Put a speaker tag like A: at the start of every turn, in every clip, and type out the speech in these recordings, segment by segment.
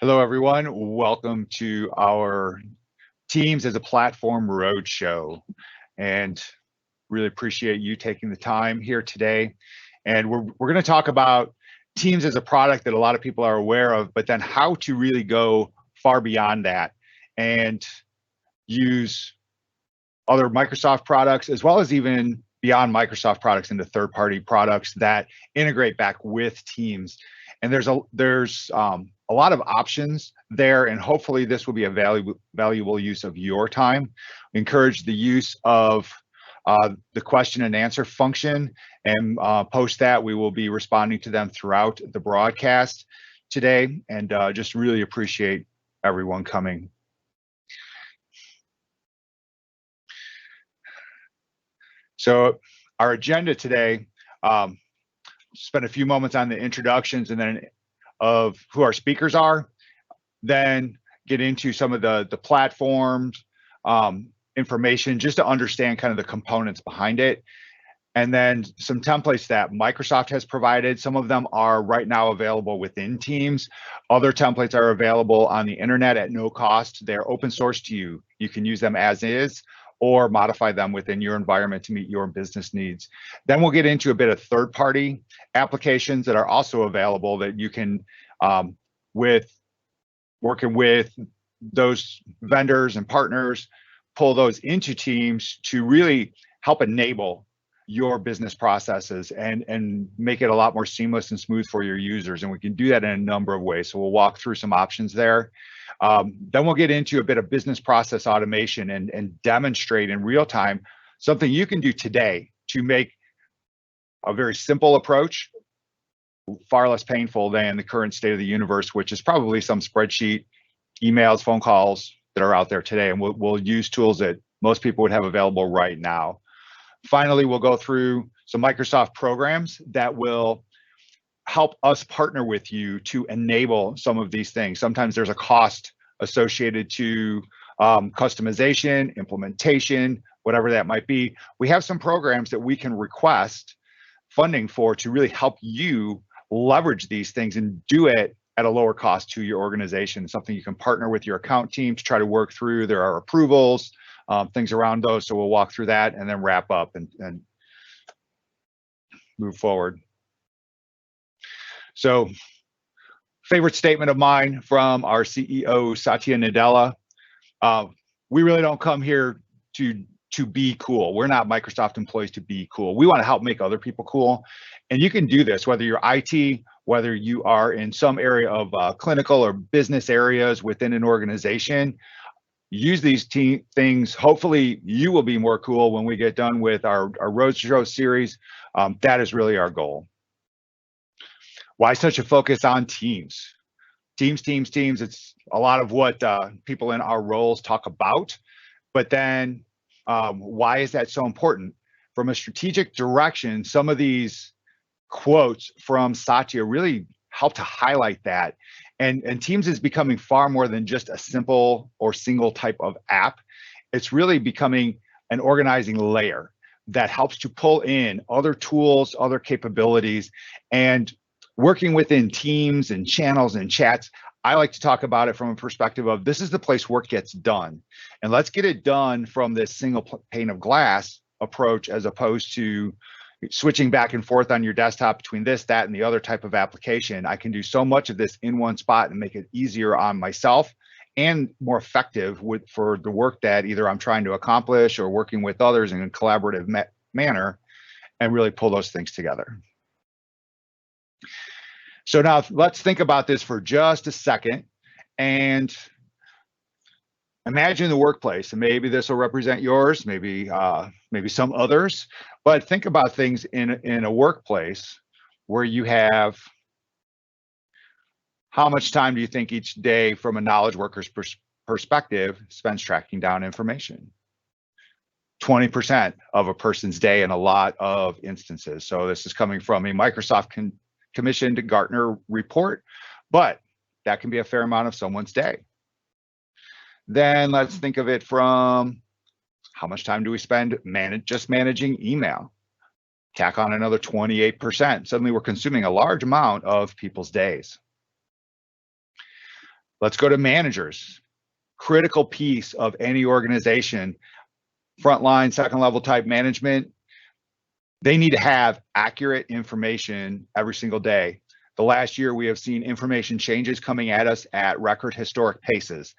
A: Hello, everyone. Welcome to our Teams as a Platform Roadshow. And really appreciate you taking the time here today. And we're going to talk about Teams as a product that a lot of people are aware of, but then how to really go far beyond that and use other Microsoft products, as well as even beyond Microsoft products into third-party products that integrate back with Teams. And there's a lot of options there, and hopefully this will be a valuable use of your time. Encourage the use of the question and answer function, and post that. We will be responding to them throughout the broadcast today, and just really appreciate everyone coming. So our agenda today, spend a few moments on the introductions and then of who our speakers are, then get into some of the platforms, information, just to understand kind of the components behind it. And then some templates that Microsoft has provided. Some of them are right now available within Teams. Other templates are available on the internet at no cost. They're open source to you. You can use them as is or modify them within your environment to meet your business needs. Then we'll get into a bit of third-party applications that are also available that you can, working with those vendors and partners, pull those into Teams to really help enable your business processes and make it a lot more seamless and smooth for your users. And we can do that in a number of ways. So we'll walk through some options there. Then we'll get into a bit of business process automation and demonstrate in real time something you can do today to make a very simple approach far less painful than the current state of the universe, which is probably some spreadsheet, emails, phone calls that are out there today. And we'll use tools that most people would have available right now. Finally, we'll go through some Microsoft programs that will help us partner with you to enable some of these things. Sometimes there's a cost associated to customization, implementation, whatever that might be. We have some programs that we can request funding for to really help you leverage these things and do it at a lower cost to your organization. Something you can partner with your account team to try to work through. There are approvals, things around those. So we'll walk through that and then wrap up and move forward. So, favorite statement of mine from our CEO, Satya Nadella, we really don't come here to be cool. We're not Microsoft employees to be cool. We want to help make other people cool. And you can do this, whether you're IT, whether you are in some area of clinical or business areas within an organization. Use these things. Hopefully you will be more cool when we get done with our Roadshow series. That is really our goal. Why such a focus on Teams? Teams. It's a lot of what people in our roles talk about. But then why is that so important? From a strategic direction, some of these quotes from Satya really help to highlight that. And Teams is becoming far more than just a simple or single type of app. It's really becoming an organizing layer that helps to pull in other tools, other capabilities, and working within teams and channels and chats. I like to talk about it from a perspective of this is the place work gets done. And let's get it done from this single pane of glass approach, as opposed to switching back and forth on your desktop between this, that, and the other type of application. I can do so much of this in one spot and make it easier on myself and more effective for the work that either I'm trying to accomplish or working with others in a collaborative manner, and really pull those things together. So now let's think about this for just a second and imagine the workplace. And maybe this will represent yours, maybe some others, but think about things in a workplace where you have, how much time do you think each day from a knowledge worker's perspective spends tracking down information? 20% of a person's day in a lot of instances. So this is coming from a Microsoft commissioned Gartner report, but that can be a fair amount of someone's day. Then let's think of it from how much time do we spend just managing email? Tack on another 28%. Suddenly we're consuming a large amount of people's days. Let's go to managers. Critical piece of any organization, frontline, second level type management, they need to have accurate information every single day. The last year, we have seen information changes coming at us at record historic paces.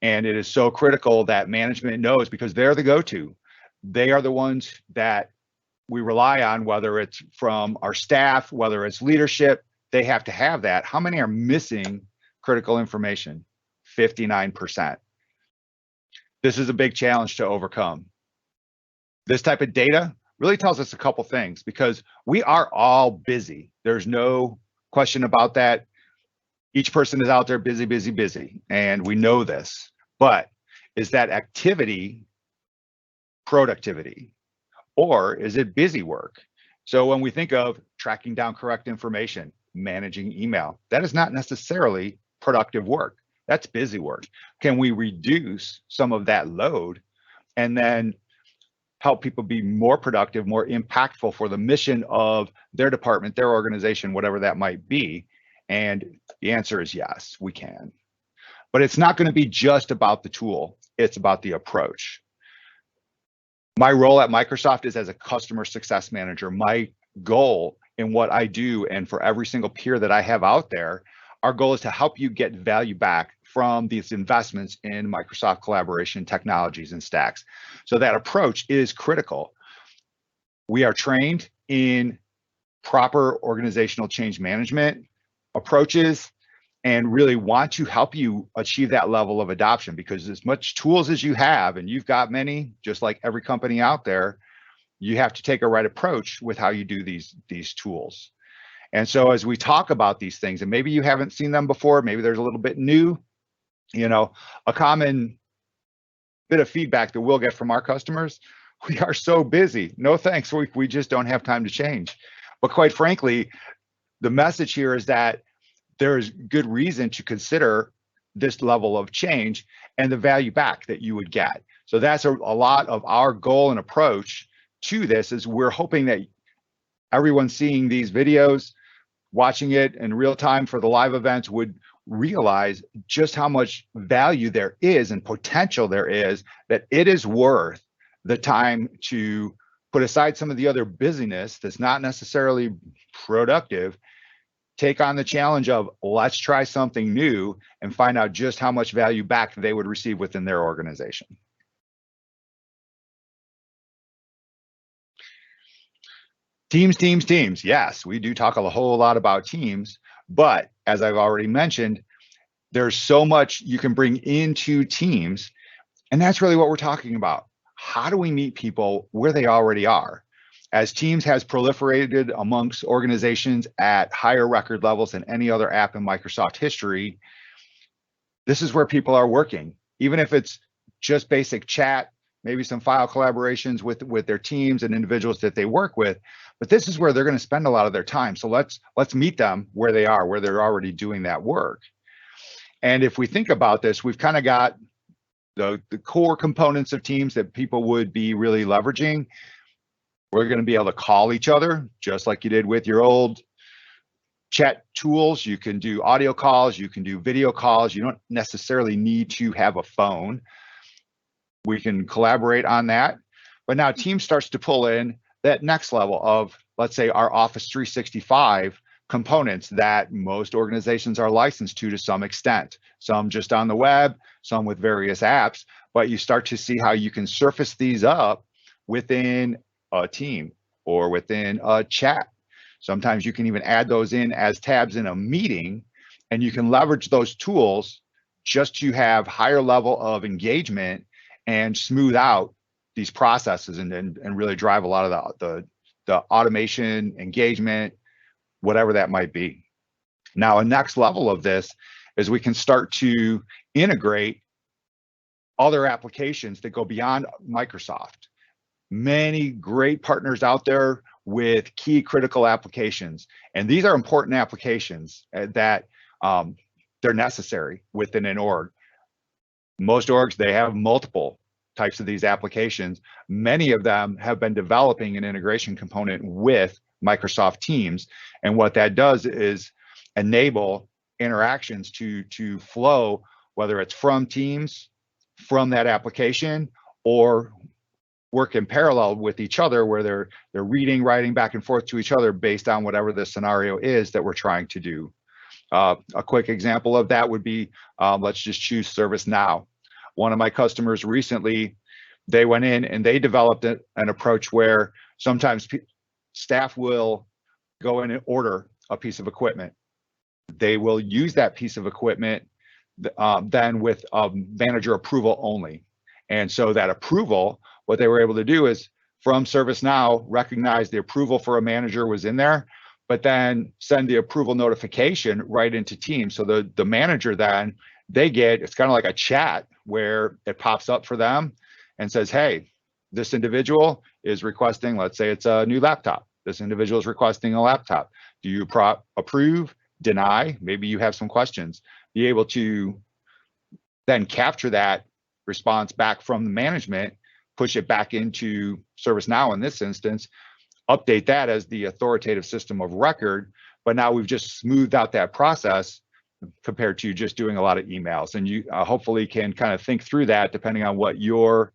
A: And it is so critical that management knows, because they're the go-to. They are the ones that we rely on, whether it's from our staff, whether it's leadership, they have to have that. How many are missing critical information? 59%. This is a big challenge to overcome. This type of data really tells us a couple things, because we are all busy. There's no question about that. Each person is out there busy, busy, busy, and we know this. But is that activity productivity, or is it busy work? So when we think of tracking down correct information, managing email, that is not necessarily productive work. That's busy work. Can we reduce some of that load and then help people be more productive, more impactful for the mission of their department, their organization, whatever that might be? And the answer is yes, we can. But it's not going to be just about the tool. It's about the approach. My role at Microsoft is as a customer success manager. My goal in what I do, and for every single peer that I have out there, our goal is to help you get value back from these investments in Microsoft collaboration technologies and stacks. So that approach is critical. We are trained in proper organizational change management approaches and really want to help you achieve that level of adoption, because as much tools as you have, and you've got many, just like every company out there, you have to take a right approach with how you do these tools. And so as we talk about these things, and maybe you haven't seen them before, maybe there's a little bit new, you know, a common bit of feedback that we'll get from our customers: we are so busy. No thanks, we just don't have time to change. But quite frankly, the message here is that there's good reason to consider this level of change and the value back that you would get. So that's a lot of our goal and approach to this, is we're hoping that everyone seeing these videos, watching it in real time for the live events, would realize just how much value there is and potential there is, that it is worth the time to put aside some of the other busyness that's not necessarily productive, take on the challenge of let's try something new and find out just how much value back they would receive within their organization. Teams. Yes, we do talk a whole lot about teams, but as I've already mentioned, there's so much you can bring into teams, and that's really what we're talking about. How do we meet people where they already are? As Teams has proliferated amongst organizations at higher record levels than any other app in Microsoft history, this is where people are working. Even if it's just basic chat, maybe some file collaborations with their teams and individuals that they work with, but this is where they're going to spend a lot of their time. So let's meet them where they are, where they're already doing that work. And if we think about this, we've kind of got the core components of Teams that people would be really leveraging. We're going to be able to call each other just like you did with your old chat tools. You can do audio calls, you can do video calls. You don't necessarily need to have a phone. We can collaborate on that. But now Teams starts to pull in that next level of, let's say, our Office 365 components that most organizations are licensed to some extent. Some just on the web, some with various apps, but you start to see how you can surface these up within a team or within a chat. Sometimes you can even add those in as tabs in a meeting, and you can leverage those tools just to have higher level of engagement and smooth out these processes and really drive a lot of the automation, engagement, whatever that might be. Now, a next level of this is we can start to integrate other applications that go beyond Microsoft. Many great partners out there with key critical applications, and these are important applications that they're necessary within an org. Most orgs, they have multiple types of these applications. Many of them have been developing an integration component with Microsoft Teams, and what that does is enable interactions to flow, whether it's from teams, from that application, or work in parallel with each other, where they're reading, writing back and forth to each other based on whatever the scenario is that we're trying to do. A quick example of that would be, let's just choose Servicenow. One of my customers recently, they went in and they developed an approach where sometimes staff will go in and order a piece of equipment. They will use that piece of equipment then with manager approval only. And so that approval, what they were able to do is from Servicenow recognize the approval for a manager was in there, but then send the approval notification right into Teams. So the manager then, they get, it's kind of like a chat where it pops up for them and says, hey, this individual is requesting, let's say it's a new laptop. This individual is requesting a laptop. Do you approve, deny? Maybe you have some questions. Be able to then capture that response back from the management, push it back into Servicenow in this instance, update that as the authoritative system of record. But now we've just smoothed out that process compared to just doing a lot of emails. And you hopefully can kind of think through that depending on what your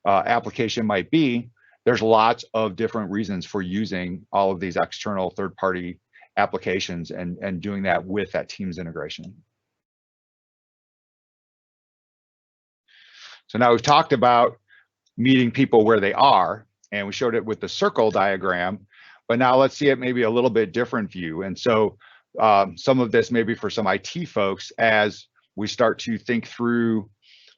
A: application might be. There's lots of different reasons for using all of these external third-party applications and doing that with that Teams integration. So now we've talked about meeting people where they are, and we showed it with the circle diagram, but now let's see it maybe a little bit different view. And so some of this maybe for some IT folks as we start to think through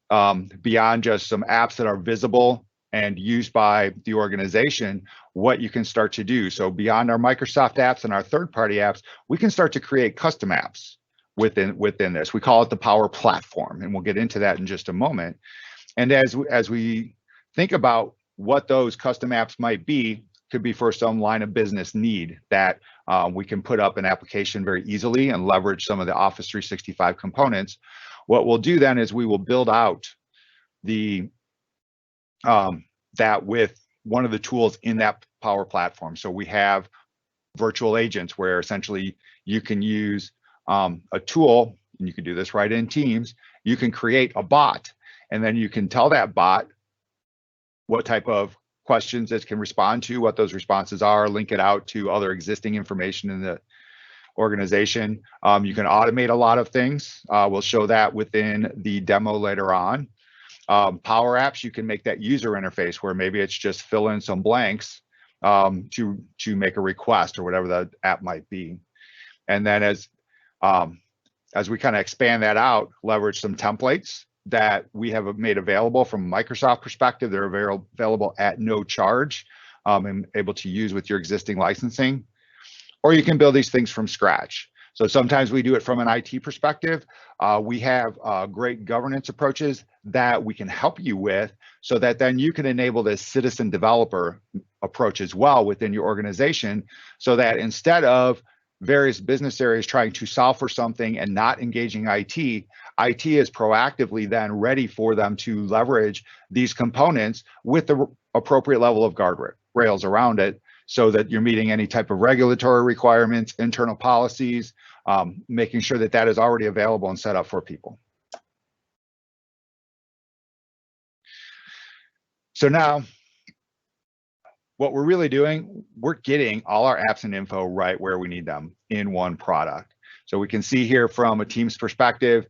A: beyond just some apps that are visible and used by the organization, what you can start to do. So beyond our Microsoft apps and our third-party apps, we can start to create custom apps within this. We call it the Power Platform, and we'll get into that in just a moment. And as we think about what those custom apps might be, could be for some line of business need that we can put up an application very easily and leverage some of the Office 365 components. What we'll do then is we will build out the that with one of the tools in that Power Platform. So we have virtual agents where essentially you can use a tool, and you can do this right in Teams. You can create a bot, and then you can tell that bot what type of questions it can respond to, what those responses are, link it out to other existing information in the organization. You can automate a lot of things. We'll show that within the demo later on. Power Apps, you can make that user interface where maybe it's just fill in some blanks to make a request or whatever the app might be. And then as we kind of expand that out, leverage some templates that we have made available from a Microsoft perspective. They're available at no charge and able to use with your existing licensing. Or you can build these things from scratch. So sometimes we do it from an IT perspective. We have great governance approaches that we can help you with so that then you can enable this citizen developer approach as well within your organization, so that instead of various business areas trying to solve for something and not engaging IT is proactively then ready for them to leverage these components with the appropriate level of guardrails around it, so that you're meeting any type of regulatory requirements, internal policies, making sure that that is already available and set up for people. So now, what we're really doing, we're getting all our apps and info right where we need them in one product. So we can see here from a Teams perspective,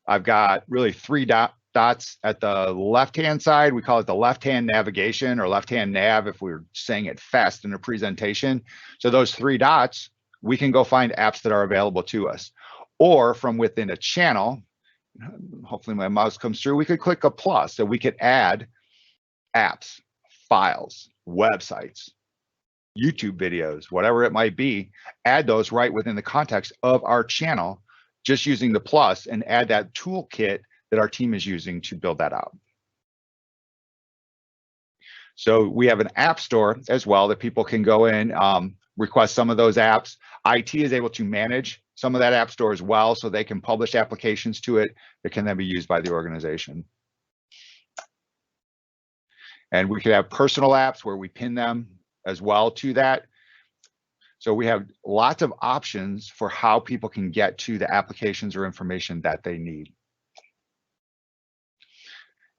A: I've got really three dots at the left-hand side. We call it the left-hand navigation or left-hand nav if we were saying it fast in a presentation. So those three dots, we can go find apps that are available to us. Or from within a channel, hopefully my mouse comes through, we could click a plus so we could add apps, files, websites, YouTube videos, whatever it might be, add those right within the context of our channel, just using the plus, and add that toolkit that our team is using to build that out. So we have an app store as well that people can go in, request some of those apps. IT is able to manage some of that app store as well, so they can publish applications to it that can then be used by the organization. And we could have personal apps where we pin them as well to that. So we have lots of options for how people can get to the applications or information that they need.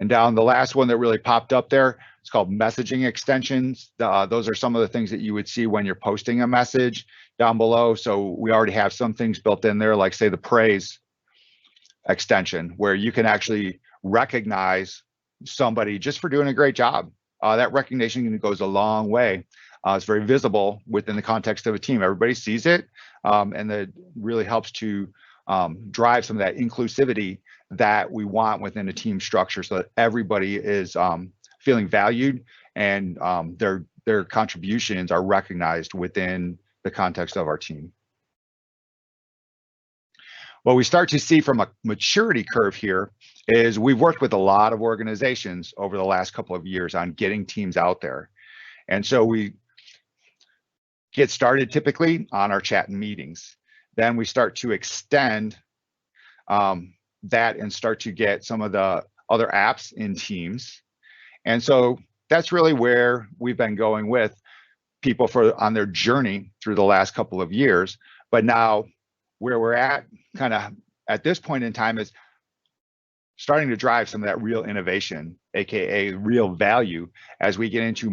A: And down the last one that really popped up there, it's called messaging extensions. Those are some of the things that you would see when you're posting a message down below. So we already have some things built in there, like say the praise extension, where you can actually recognize somebody just for doing a great job. That recognition goes a long way. It's very visible within the context of a team. Everybody sees it, and that really helps to drive some of that inclusivity that we want within a team structure, so that everybody is feeling valued and their contributions are recognized within the context of our team. What we start to see from a maturity curve here is we've worked with a lot of organizations over the last couple of years on getting teams out there. And so we get started typically on our chat and meetings. Then we start to extend that and start to get some of the other apps in Teams. And so that's really where we've been going with people on their journey through the last couple of years. But now where we're at kind of at this point in time is starting to drive some of that real innovation, AKA real value, as we get into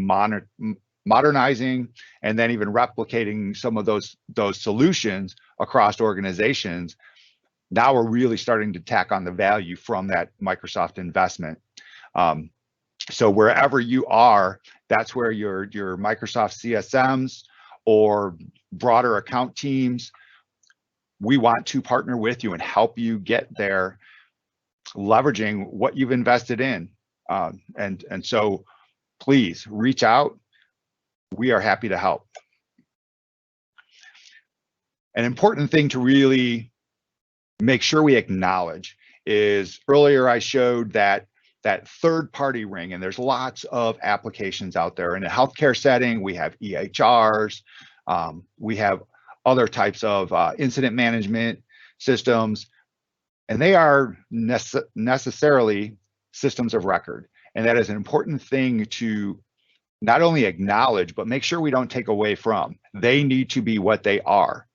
A: modernizing and then even replicating some of those solutions across organizations. Now we're really starting to tack on the value from that Microsoft investment. So wherever you are, that's where your Microsoft CSMs or broader account teams, we want to partner with you and help you get there, leveraging what you've invested in. And so please reach out. We are happy to help. An important thing to really make sure we acknowledge is earlier I showed that third-party ring, and there's lots of applications out there. In a healthcare setting, we have EHRs, we have other types of incident management systems, and they are necessarily systems of record. And that is an important thing to not only acknowledge, but make sure we don't take away from. They need to be what they are.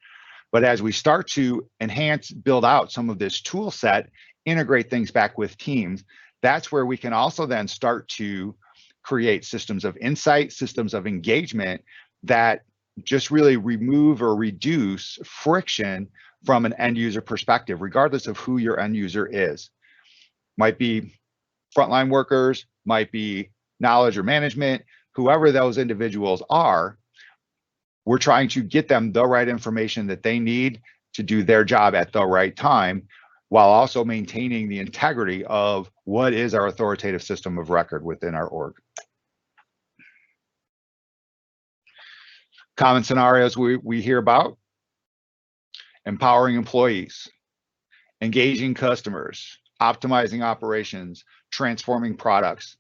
A: But as we start to enhance, build out some of this tool set, integrate things back with Teams, that's where we can also then start to create systems of insight, systems of engagement that just really remove or reduce friction from an end user perspective, regardless of who your end user is. Might be frontline workers, might be knowledge or management, whoever those individuals are, we're trying to get them the right information that they need to do their job at the right time, while also maintaining the integrity of what is our authoritative system of record within our org. Common scenarios we hear about: empowering employees, engaging customers, optimizing operations, transforming products.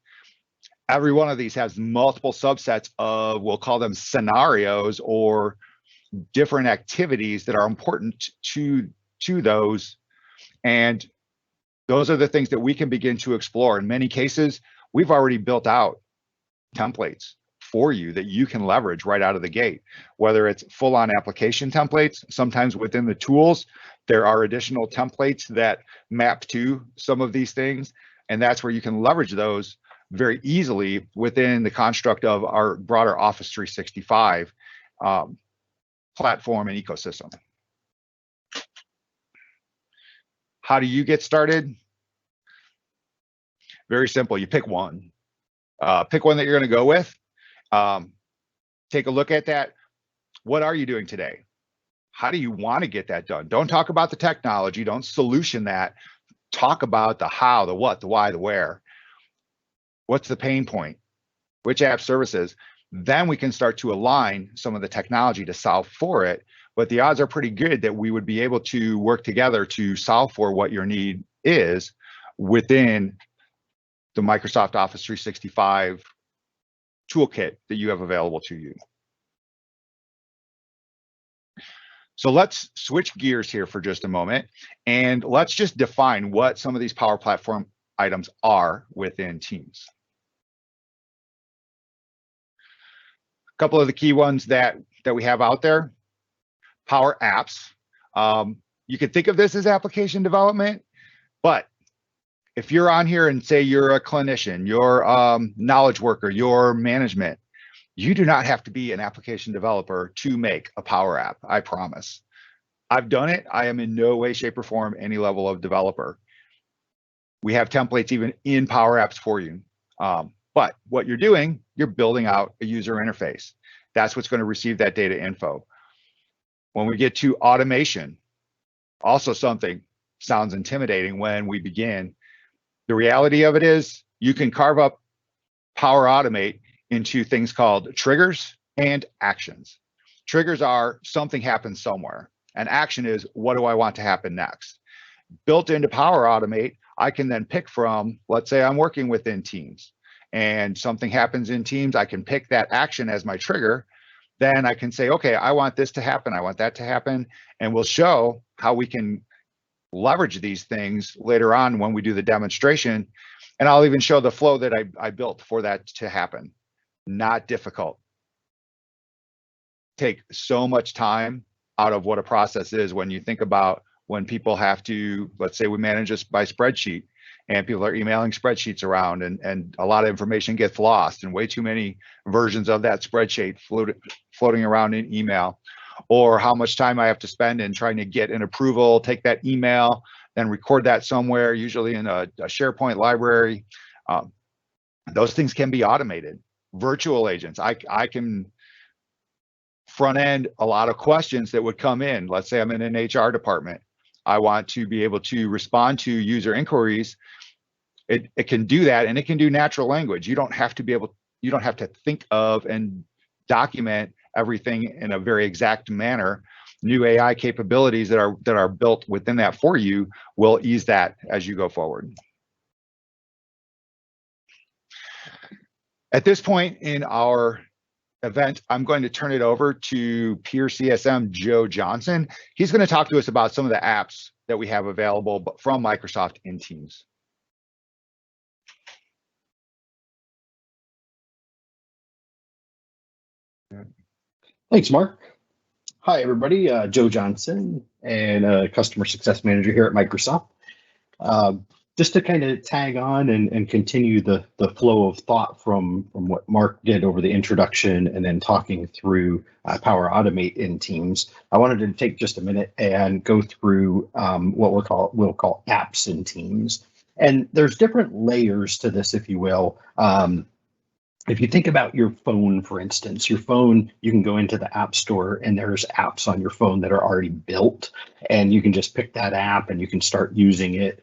A: Every one of these has multiple subsets of, we'll call them scenarios or different activities that are important to those. And those are the things that we can begin to explore. In many cases, we've already built out templates for you that you can leverage right out of the gate, whether it's full-on application templates. Sometimes within the tools, there are additional templates that map to some of these things. And that's where you can leverage those very easily within the construct of our broader Office 365 platform and ecosystem. How do you get started? Very simple. You pick one. Pick one that you're going to go with. Take a look at that. What are you doing today? How do you want to get that done? Don't talk about the technology. Don't solution that. Talk about the how, the what, the why, the where. What's the pain point? Which app services? Then we can start to align some of the technology to solve for it. But the odds are pretty good that we would be able to work together to solve for what your need is within the Microsoft Office 365 toolkit that you have available to you. So let's switch gears here for just a moment, and let's just define what some of these Power Platform items are within Teams. A couple of the key ones that we have out there. Power Apps. You could think of this as application development, but if you're on here and say you're a clinician, you're knowledge worker, you're management, you do not have to be an application developer to make a Power App, I promise. I've done it. I am in no way, shape, or form any level of developer. We have templates even in Power Apps for you. But what you're doing, you're building out a user interface. That's what's going to receive that data info. When we get to automation, also something sounds intimidating when we begin. The reality of it is you can carve up Power Automate into things called triggers and actions. Triggers are something happens somewhere. An action is, what do I want to happen next? Built into Power Automate, I can then pick from, let's say I'm working within Teams and something happens in Teams, I can pick that action as my trigger. Then I can say, okay, I want this to happen, I want that to happen, and we'll show how we can leverage these things later on when we do the demonstration. And I'll even show the flow that I built for that to happen. Not difficult. Take so much time out of what a process is when you think about when people have to, let's say we manage this by spreadsheet and people are emailing spreadsheets around and a lot of information gets lost and way too many versions of that spreadsheet floating around in email, or how much time I have to spend in trying to get an approval, take that email, then record that somewhere, usually in a SharePoint library. Those things can be automated. Virtual agents, I can front end a lot of questions that would come in. Let's say I'm in an HR department. I want to be able to respond to user inquiries. It can do that, and it can do natural language. You don't have to think of and document everything in a very exact manner. New AI capabilities that are built within that for you will ease that as you go forward. At this point in our event, I'm going to turn it over to Peer CSM Joe Johnson. He's going to talk to us about some of the apps that we have available from Microsoft in Teams.
B: Thanks, Mark. Hi, everybody. Joe Johnson, and Customer Success Manager here at Microsoft. Just to kind of tag on and continue the flow of thought from what Mark did over the introduction and then talking through Power Automate in Teams, I wanted to take just a minute and go through what we'll call apps in Teams. And there's different layers to this, if you will. If you think about your phone, for instance, your phone, you can go into the App Store and there's apps on your phone that are already built, and you can just pick that app and you can start using it.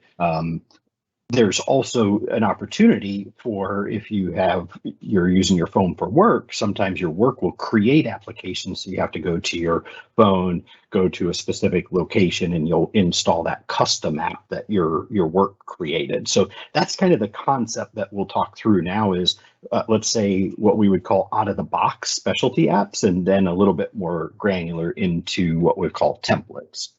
B: There's also an opportunity for, if you're using your phone for work, sometimes your work will create applications. So you have to go to your phone, go to a specific location, and you'll install that custom app that your work created. So that's kind of the concept that we'll talk through now is, let's say, what we would call out of the box specialty apps, and then a little bit more granular into what we call templates.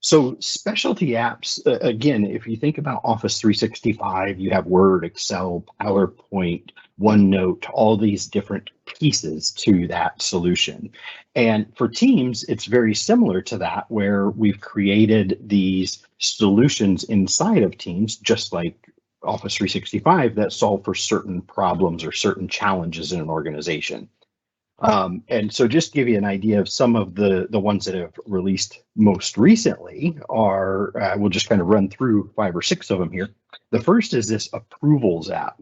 B: So specialty apps, again, if you think about Office 365, you have Word, Excel, PowerPoint, OneNote, all these different pieces to that solution. And for Teams, it's very similar to that, where we've created these solutions inside of Teams, just like Office 365, that solve for certain problems or certain challenges in an organization. And so just to give you an idea of some of the ones that have released most recently are, we'll just kind of run through 5 or 6 of them here. The first is this approvals app.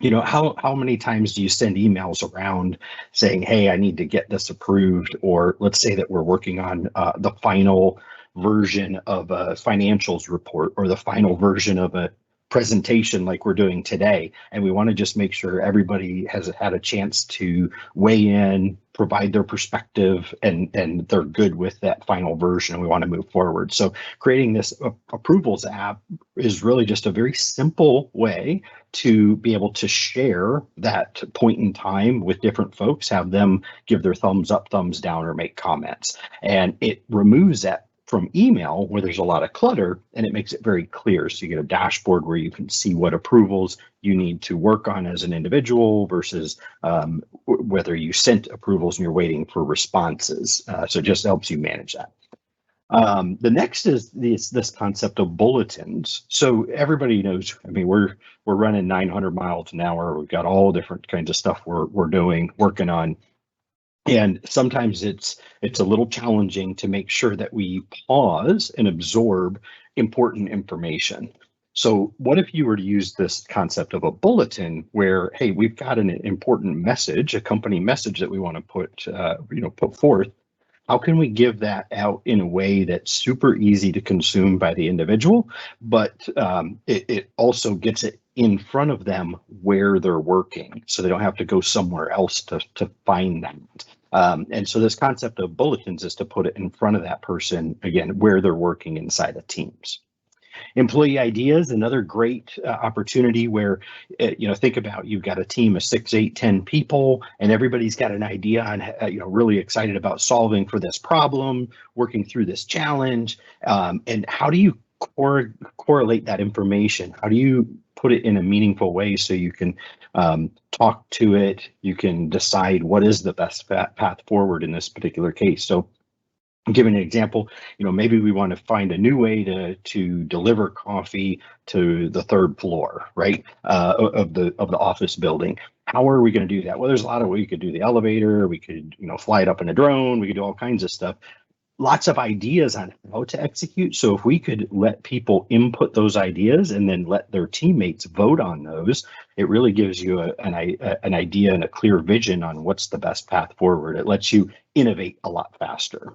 B: You know, how many times do you send emails around saying, hey, I need to get this approved? Or let's say that we're working on the final version of a financials report or the final version of a presentation like we're doing today, and we want to just make sure everybody has had a chance to weigh in, provide their perspective, and they're good with that final version, and we want to move forward. So creating this approvals app is really just a very simple way to be able to share that point in time with different folks, have them give their thumbs up, thumbs down, or make comments. And it removes that from email where there's a lot of clutter, and it makes it very clear. So you get a dashboard where you can see what approvals you need to work on as an individual versus whether you sent approvals and you're waiting for responses. So it just helps you manage that. The next is this concept of bulletins. So everybody knows, I mean, we're running 900 miles an hour. We've got all different kinds of stuff we're working on. And sometimes it's a little challenging to make sure that we pause and absorb important information. So what if you were to use this concept of a bulletin where, hey, we've got an important message, a company message that we want to put forth. How can we give that out in a way that's super easy to consume by the individual, but it also gets it in front of them where they're working, so they don't have to go somewhere else to find that. And so this concept of bulletins is to put it in front of that person, again, where they're working inside of Teams. Employee ideas, another great opportunity where, think about, you've got a team of 6, 8, 10 people, and everybody's got an idea on, really excited about solving for this problem, working through this challenge. And how do you correlate that information? How do you put it in a meaningful way so you can talk to it? You can decide what is the best path forward in this particular case. So giving an example, maybe we want to find a new way to deliver coffee to the 3rd floor, right, of the office building. How are we going to do that? Well, there's a lot of ways. We could do the elevator. We could, fly it up in a drone. We could do all kinds of stuff. Lots of ideas on how to execute. So if we could let people input those ideas and then let their teammates vote on those, it really gives you an idea and a clear vision on what's the best path forward. It lets you innovate a lot faster.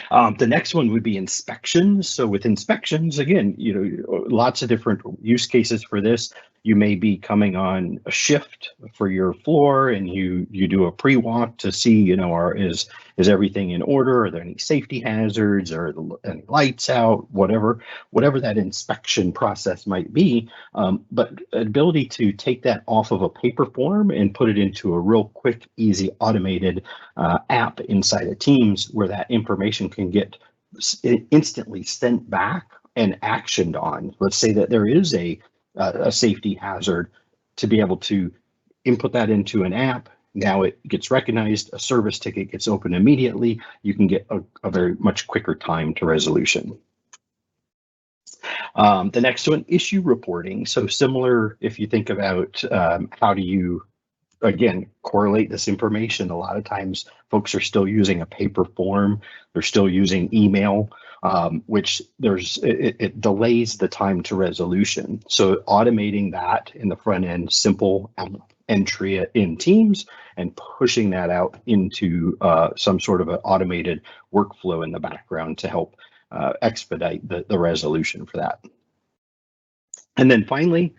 B: The next one would be inspections. So with inspections, again, lots of different use cases for this. You may be coming on a shift for your floor, and you do a pre-walk to see, is everything in order? Are there any safety hazards? Are any lights out? Whatever that inspection process might be. But ability to take that off of a paper form and put it into a real quick, easy, automated app inside of Teams where that information can get instantly sent back and actioned on. Let's say that there is a safety hazard, to be able to input that into an app. Now it gets recognized, a service ticket gets opened immediately. You can get a very much quicker time to resolution. The next one, issue reporting. So similar, if you think about how do you, again, correlate this information. A lot of times folks are still using a paper form. They're still using email, which it delays the time to resolution. So automating that in the front end, simple entry in Teams and pushing that out into some sort of an automated workflow in the background to help expedite the resolution for that. And then finally,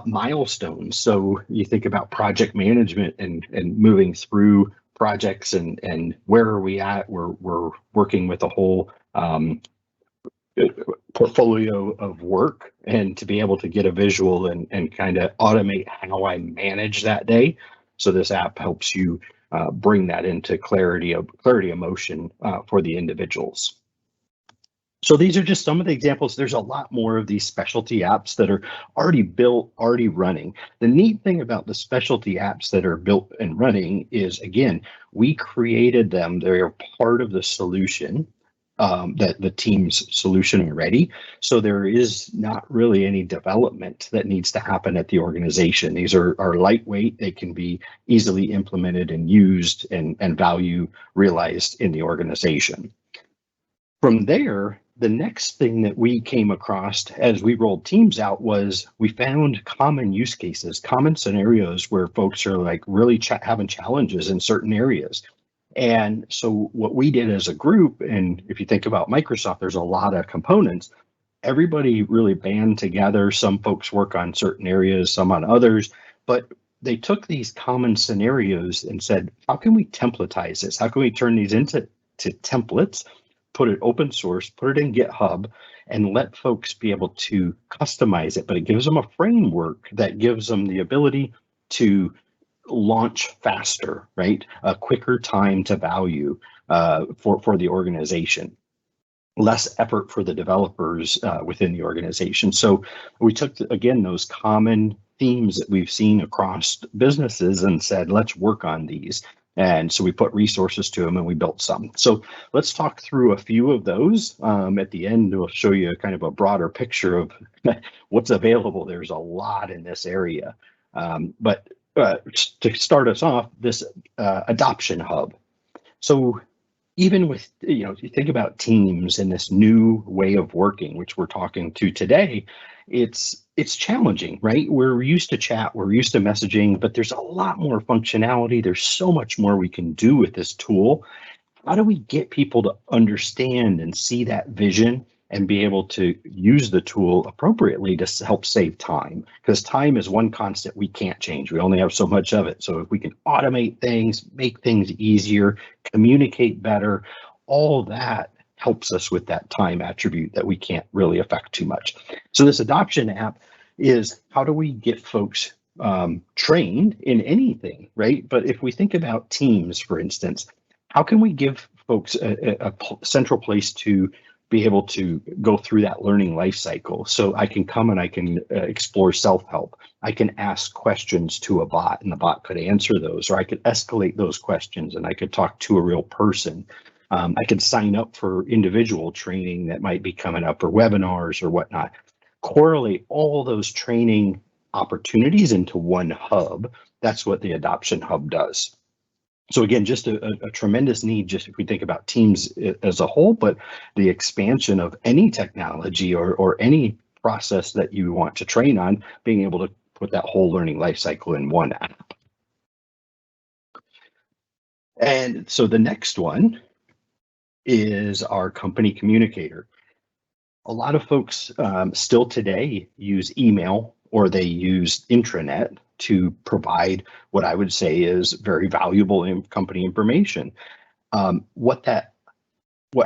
B: milestones. So you think about project management and moving through projects and where are we at? We're working with a whole portfolio of work, and to be able to get a visual and kind of automate how I manage that day. So this app helps you bring that into clarity of motion for the individuals. So these are just some of the examples. There's a lot more of these specialty apps that are already built, already running. The neat thing about the specialty apps that are built and running is, again, we created them. They are part of the solution, that the Teams solution already. So there is not really any development that needs to happen at the organization. These are lightweight. They can be easily implemented and used and value realized in the organization. From there, the next thing that we came across as we rolled Teams out was we found common use cases, common scenarios where folks are like really having challenges in certain areas. And so what we did as a group, and if you think about Microsoft, there's a lot of components. Everybody really band together. Some folks work on certain areas, some on others, but they took these common scenarios and said, how can we templatize this? How can we turn these into templates? Put it open source, put it in GitHub, and let folks be able to customize it. But it gives them a framework that gives them the ability to launch faster, right? A quicker time to value for the organization, less effort for the developers within the organization. So we took, again, those common themes that we've seen across businesses and said, let's work on these. And so we put resources to them and we built some. So let's talk through a few of those. At the end, we'll show you kind of a broader picture of what's available. There's a lot in this area. But to start us off, this adoption hub. So even with, you think about teams and this new way of working, which we're talking to today, it's challenging, right? We're used to chat, we're used to messaging, but there's a lot more functionality. There's so much more we can do with this tool. How do we get people to understand and see that vision and be able to use the tool appropriately to help save time? Because time is one constant we can't change. We only have so much of it. So if we can automate things, make things easier, communicate better, all that helps us with that time attribute that we can't really affect too much. So this adoption app is, how do we get folks trained in anything, right? But if we think about teams, for instance, how can we give folks a central place to be able to go through that learning life cycle? So I can come and I can explore self-help. I can ask questions to a bot and the bot could answer those, or I could escalate those questions and I could talk to a real person. I could sign up for individual training that might be coming up, or webinars or whatnot. Correlate all those training opportunities into one hub. That's what the adoption hub does. So again, just a tremendous need, just if we think about teams as a whole, but the expansion of any technology or any process that you want to train on, being able to put that whole learning life cycle in one app. And so the next one is our company communicator. A lot of folks still today use email, or they use intranet to provide what I would say is very valuable company information. What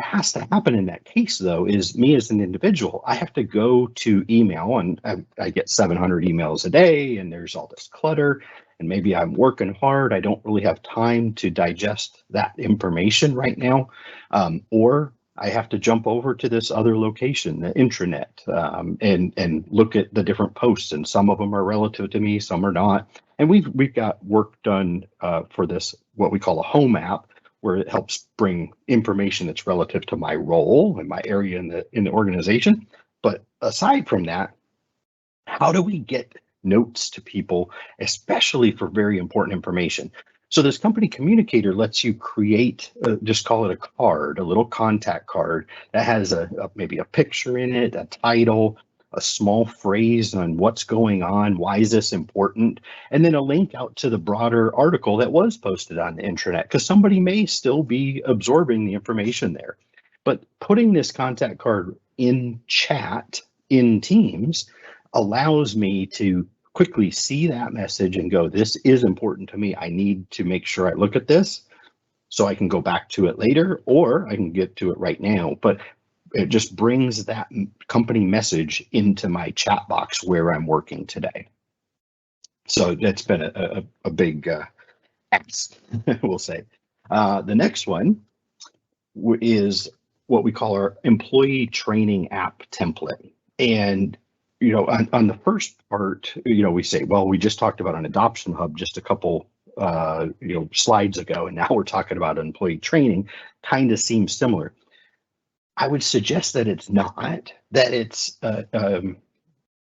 B: has to happen in that case, though, is me as an individual, I have to go to email, and I get 700 emails a day, and there's all this clutter, and maybe I'm working hard. I don't really have time to digest that information right now, or I have to jump over to this other location, the intranet, and look at the different posts, and some of them are relative to me, some are not. And we've got work done for this, what we call a home app, where it helps bring information that's relative to my role and my area in the organization. But aside from that, how do we get notes to people, especially for very important information? So this company communicator lets you create, just call it a card, a little contact card that has maybe a picture in it, a title, a small phrase on what's going on, why is this important, and then a link out to the broader article that was posted on the intranet, because somebody may still be absorbing the information there. But putting this contact card in chat in Teams allows me to quickly see that message and go, this is important to me. I need to make sure I look at this so I can go back to it later, or I can get to it right now. But it just brings that company message into my chat box where I'm working today. So that's been a big ask, we'll say. The next one is what we call our employee training app template. And on the first part, we say, well, we just talked about an adoption hub just a couple slides ago, and now we're talking about employee training. Kind of seems similar. I would suggest that it's not, that it's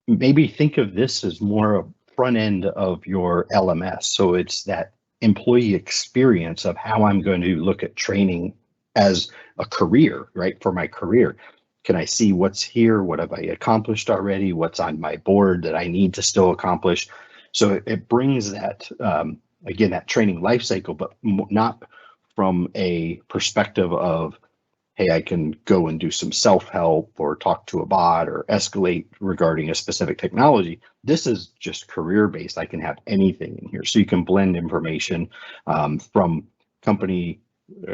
B: maybe think of this as more a front end of your LMS. So it's that employee experience of how I'm going to look at training as a career, right? For my career. Can I see what's here? What have I accomplished already? What's on my board that I need to still accomplish? So it brings that, again, that training life cycle, but not from a perspective of, hey, I can go and do some self-help or talk to a bot or escalate regarding a specific technology. This is just career-based. I can have anything in here. So you can blend information from company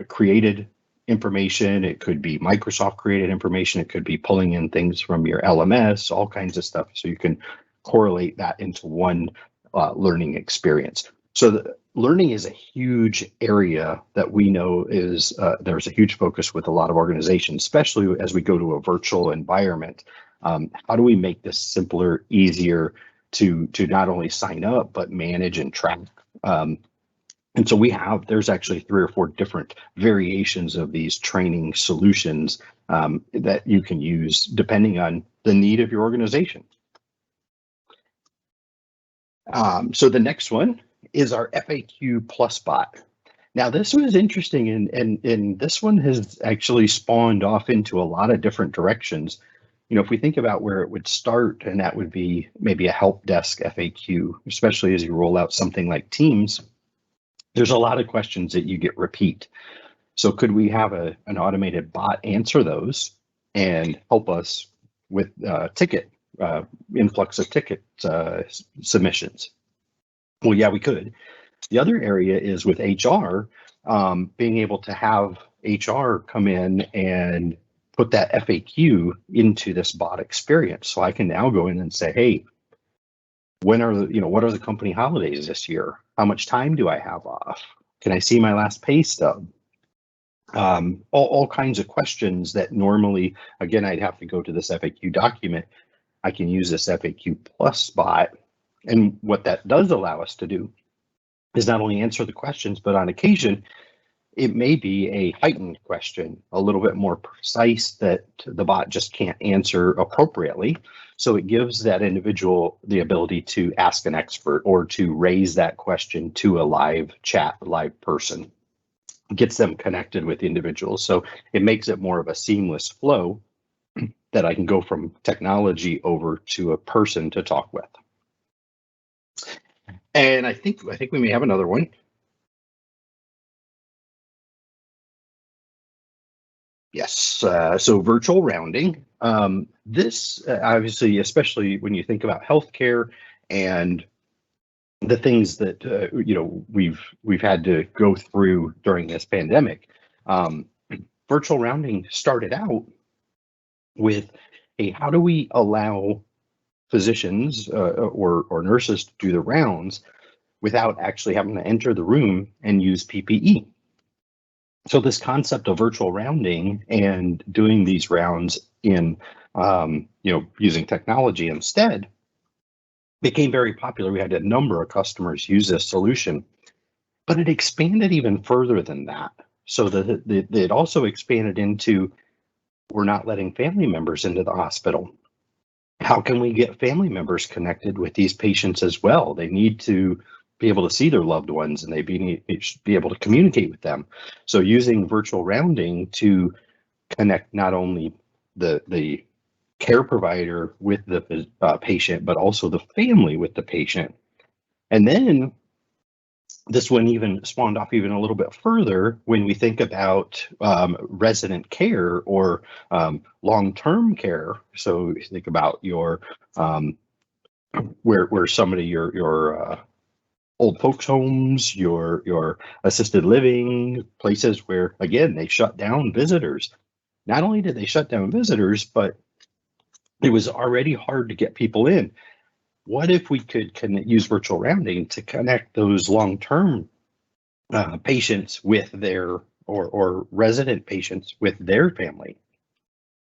B: created information. It could be Microsoft created information. It could be pulling in things from your LMS, all kinds of stuff. So you can correlate that into one learning experience. So learning is a huge area that we know is there's a huge focus with a lot of organizations, especially as we go to a virtual environment. How do we make this simpler, easier to not only sign up, but manage and track? And so there's actually 3 or 4 different variations of these training solutions that you can use depending on the need of your organization. So the next one is our FAQ Plus bot. Now this was interesting, and this one has actually spawned off into a lot of different directions. You know, if we think about where it would start, and that would be maybe a help desk FAQ, especially as you roll out something like Teams, there's a lot of questions that you get repeat. So could we have an automated bot answer those and help us with influx of ticket submissions? Well, yeah, we could. The other area is with HR, being able to have HR come in and put that FAQ into this bot experience. So I can now go in and say, hey, what are the company holidays this year? How much time do I have off? Can I see my last pay stub? All kinds of questions that normally, again, I'd have to go to this FAQ document. I can use this FAQ Plus bot. And what that does allow us to do is not only answer the questions, but on occasion, it may be a heightened question, a little bit more precise that the bot just can't answer appropriately. So it gives that individual the ability to ask an expert or to raise that question to a live chat, live person. It gets them connected with the individual. So it makes it more of a seamless flow that I can go from technology over to a person to talk with. And I think we may have another one. Yes, so virtual rounding. This obviously, especially when you think about healthcare and the things that we've had to go through during this pandemic. Virtual rounding started out with how do we allow physicians or nurses to do the rounds without actually having to enter the room and use PPE. So this concept of virtual rounding and doing these rounds in, using technology instead became very popular. We had a number of customers use this solution, but it expanded even further than that. So that it also expanded into, we're not letting family members into the hospital. How can we get family members connected with these patients as well? They need to be able to see their loved ones, and they should be able to communicate with them. So using virtual rounding to connect not only the care provider with the patient, but also the family with the patient. And then this one even spawned off even a little bit further when we think about resident care or long-term care. So you think about your where somebody your old folks homes, your assisted living places where, again, they shut down visitors. Not only did they shut down visitors, but it was already hard to get people in. What if we could use virtual rounding to connect those long-term patients with their or resident patients with their family?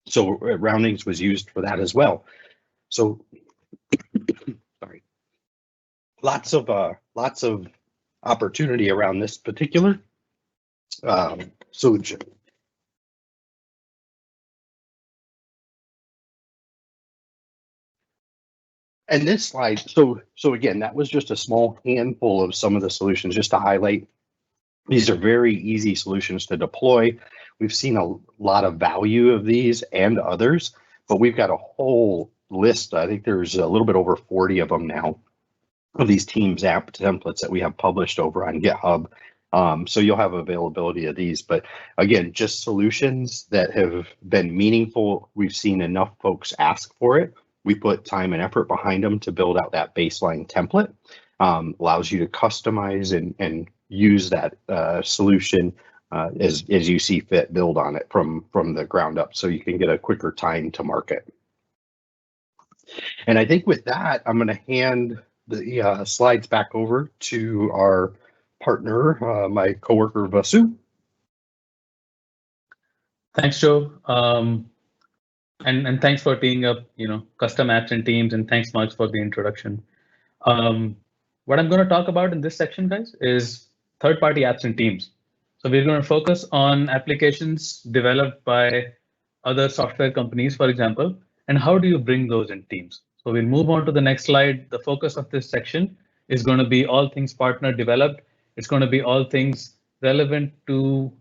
B: So roundings was used for that as well. So sorry, lots of opportunity around this particular solution. And this slide, so again, that was just a small handful of some of the solutions just to highlight. These are very easy solutions to deploy. We've seen a lot of value of these and others, but we've got a whole list. I think there's a little bit over 40 of them now of these Teams app templates that we have published over on GitHub. So you'll have availability of these, but again, just solutions that have been meaningful. We've seen enough folks ask for it. We put time and effort behind them to build out that baseline template. Allows you to customize and use that solution as you see fit, build on it from the ground up so you can get a quicker time to market. And I think with that, I'm going to hand the slides back over to our partner, my coworker Vasu.
C: Thanks, Joe. And thanks for teeing up, custom apps and teams, and thanks, Mark, for the introduction. What I'm going to talk about in this section, guys, is third-party apps and teams. So we're going to focus on applications developed by other software companies, for example, and how do you bring those in teams? So we'll move on to the next slide. The focus of this section is going to be all things partner developed. It's going to be all things relevant to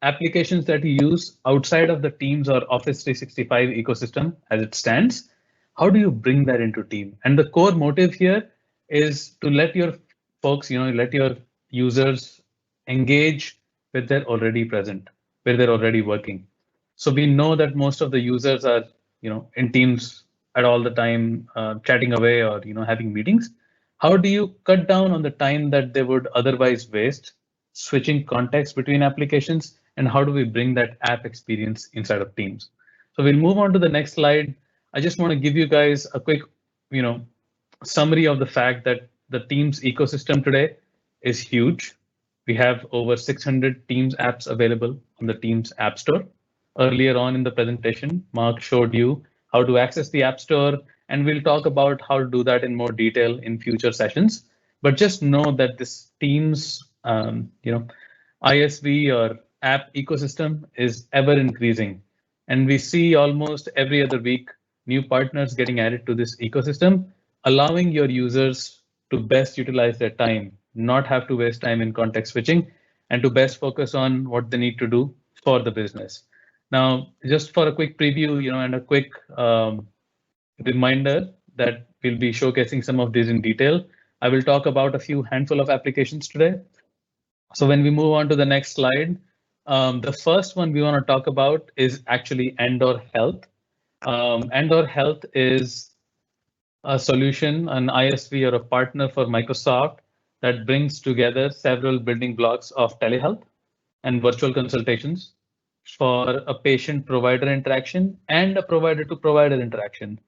C: applications that you use outside of the Teams or Office 365 ecosystem as it stands. How do you bring that into team? And the core motive here is to let your folks, let your users engage where they're already present, where they're already working. So we know that most of the users are, in Teams at all the time, chatting away or, having meetings. How do you cut down on the time that they would otherwise waste switching context between applications? And how do we bring that app experience inside of Teams? So we'll move on to the next slide. I just want to give you guys a quick, summary of the fact that the Teams ecosystem today is huge. We have over 600 Teams apps available on the Teams App Store. Earlier on in the presentation, Mark showed you how to access the App Store, and we'll talk about how to do that in more detail in future sessions. But just know that this Teams, ISV or app ecosystem is ever increasing. And we see almost every other week new partners getting added to this ecosystem, allowing your users to best utilize their time, not have to waste time in context switching, and to best focus on what they need to do for the business. Now, just for a quick preview, and a quick reminder that we'll be showcasing some of these in detail. I will talk about a few handful of applications today. So when we move on to the next slide, the first one we want to talk about is actually Andor Health. Andor Health is a solution, an ISV or a partner for Microsoft that brings together several building blocks of telehealth and virtual consultations for a patient-provider interaction and a provider-to-provider interaction.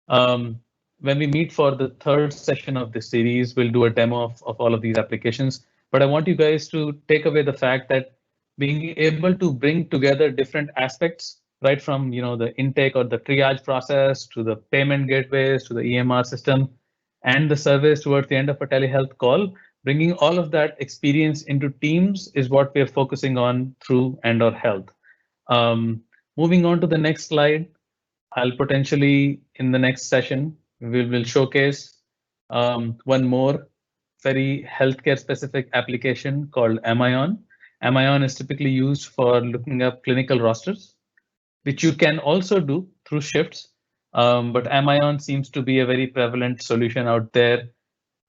C: When we meet for the third session of this series, we'll do a demo of all of these applications. But I want you guys to take away the fact that being able to bring together different aspects, right from the intake or the triage process to the payment gateways to the EMR system and the service towards the end of a telehealth call, bringing all of that experience into Teams is what we're focusing on through Andor Health. Moving on to the next slide, I'll potentially in the next session, we will showcase one more very healthcare specific application called Amion. Amion is typically used for looking up clinical rosters, which you can also do through shifts. But Amion seems to be a very prevalent solution out there.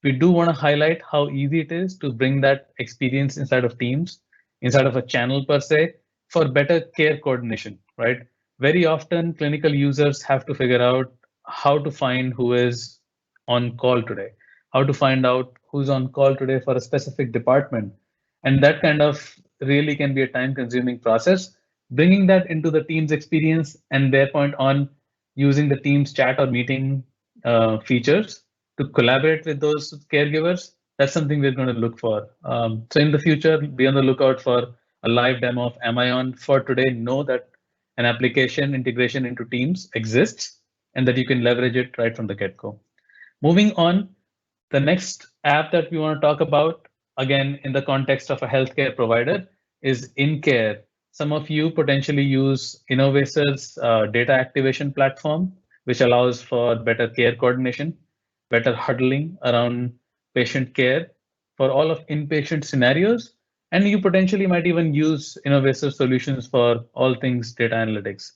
C: We do want to highlight how easy it is to bring that experience inside of Teams, inside of a channel per se, for better care coordination, right? Very often clinical users have to figure out how to find who is on call today, how to find out who's on call today for a specific department. And that kind of really can be a time-consuming process. Bringing that into the Teams experience and their point on using the Teams chat or meeting features to collaborate with those caregivers, that's something we're going to look for. So in the future, be on the lookout for a live demo of Amion. For today, know that an application integration into Teams exists and that you can leverage it right from the get-go. Moving on, the next app that we want to talk about, again, in the context of a healthcare provider, is InCare. Some of you potentially use Innovator's data activation platform, which allows for better care coordination, better huddling around patient care for all of inpatient scenarios. And you potentially might even use Innovator solutions for all things data analytics.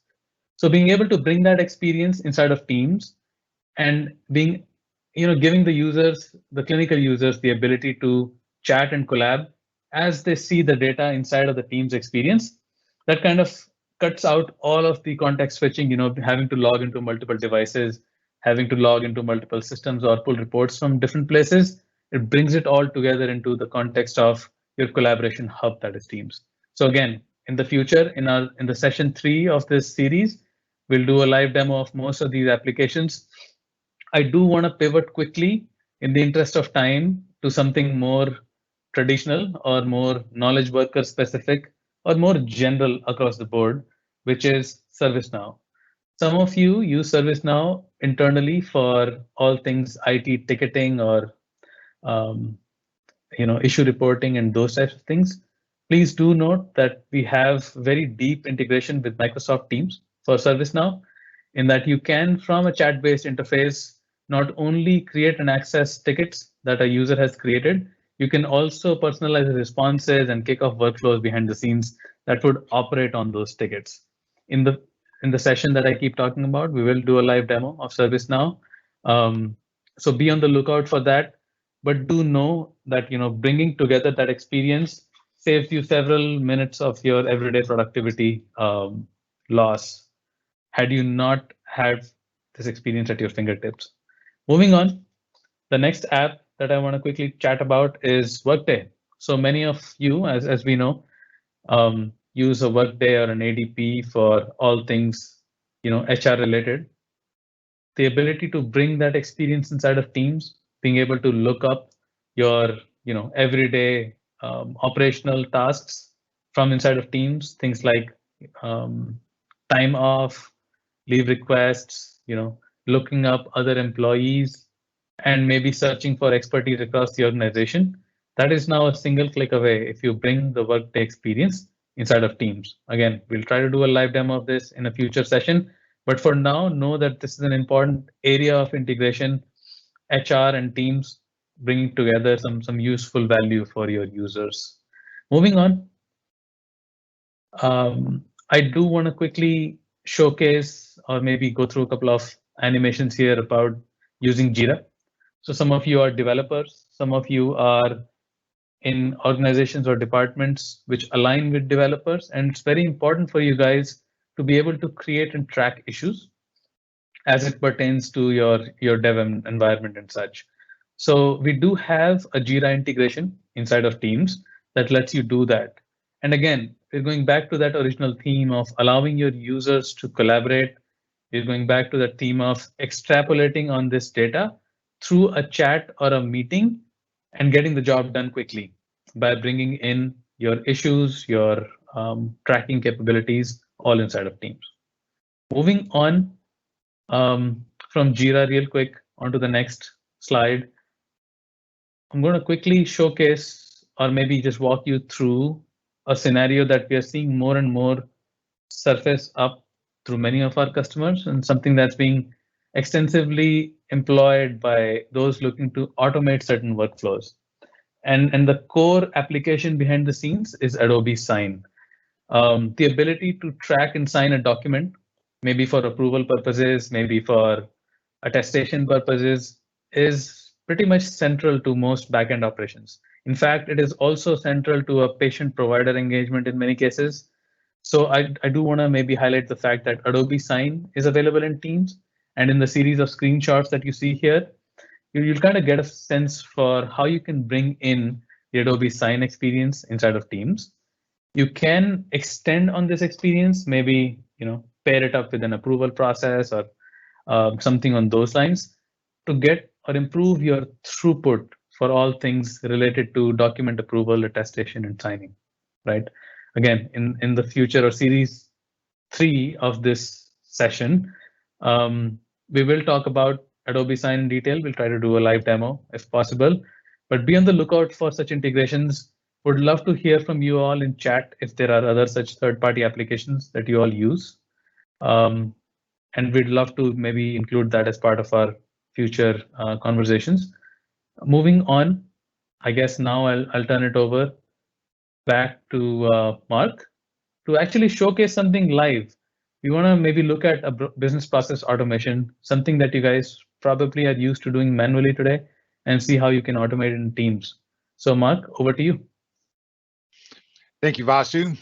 C: So being able to bring that experience inside of Teams and being, giving the users, the clinical users, the ability to chat and collab as they see the data inside of the Teams experience, that kind of cuts out all of the context switching, having to log into multiple devices, having to log into multiple systems or pull reports from different places. It brings it all together into the context of your collaboration hub, that is Teams. So again, in the future, in the session 3 of this series, we'll do a live demo of most of these applications. I do want to pivot quickly in the interest of time, to something more traditional or more knowledge worker specific or more general across the board, which is ServiceNow. Some of you use ServiceNow internally for all things IT ticketing or um, issue reporting and those types of things. Please do note that we have very deep integration with Microsoft Teams for ServiceNow, in that you can, from a chat-based interface, not only create and access tickets that a user has created, you can also personalize the responses and kick off workflows behind the scenes that would operate on those tickets. In the session that I keep talking about, we will do a live demo of ServiceNow. So be on the lookout for that. But do know that bringing together that experience saves you several minutes of your everyday productivity loss had you not had this experience at your fingertips. Moving on, the next app that I want to quickly chat about is Workday. So many of you, as we know, use a Workday or an ADP for all things HR related. The ability to bring that experience inside of Teams, being able to look up your everyday operational tasks from inside of Teams, things like time off, leave requests, looking up other employees, and maybe searching for expertise across the organization. That is now a single click away if you bring the Workday experience inside of Teams. Again, we'll try to do a live demo of this in a future session, but for now, know that this is an important area of integration, HR and Teams bringing together some useful value for your users. Moving on, I do want to quickly showcase or maybe go through a couple of animations here about using Jira. So some of you are developers, some of you are in organizations or departments which align with developers, and it's very important for you guys to be able to create and track issues as it pertains to your dev environment and such. So we do have a Jira integration inside of Teams that lets you do that. And again, we're going back to that original theme of allowing your users to collaborate. We're going back to that theme of extrapolating on this data through a chat or a meeting and getting the job done quickly by bringing in your issues, your tracking capabilities, all inside of Teams. Moving on from Jira real quick onto the next slide. I'm going to quickly showcase or maybe just walk you through a scenario that we are seeing more and more surface up through many of our customers, and something that's being extensively employed by those looking to automate certain workflows. And the core application behind the scenes is Adobe Sign. The ability to track and sign a document, maybe for approval purposes, maybe for attestation purposes, is pretty much central to most backend operations. In fact, it is also central to a patient-provider engagement in many cases. So I do want to maybe highlight the fact that Adobe Sign is available in Teams, and in the series of screenshots that you see here, you'll kind of get a sense for how you can bring in the Adobe Sign experience inside of Teams. You can extend on this experience, maybe pair it up with an approval process or something on those lines to get or improve your throughput for all things related to document approval, attestation, and signing, right? Again, in the future or series 3 of this session, we will talk about Adobe Sign in detail. We'll try to do a live demo if possible, but be on the lookout for such integrations. Would love to hear from you all in chat if there are other such third-party applications that you all use. And we'd love to maybe include that as part of our future conversations. Moving on, I guess now I'll turn it over back to Mark to actually showcase something live. We want to maybe look at a business process automation, something that you guys probably are used to doing manually today, and see how you can automate it in Teams. So Mark, over to you.
A: Thank you, Vasu.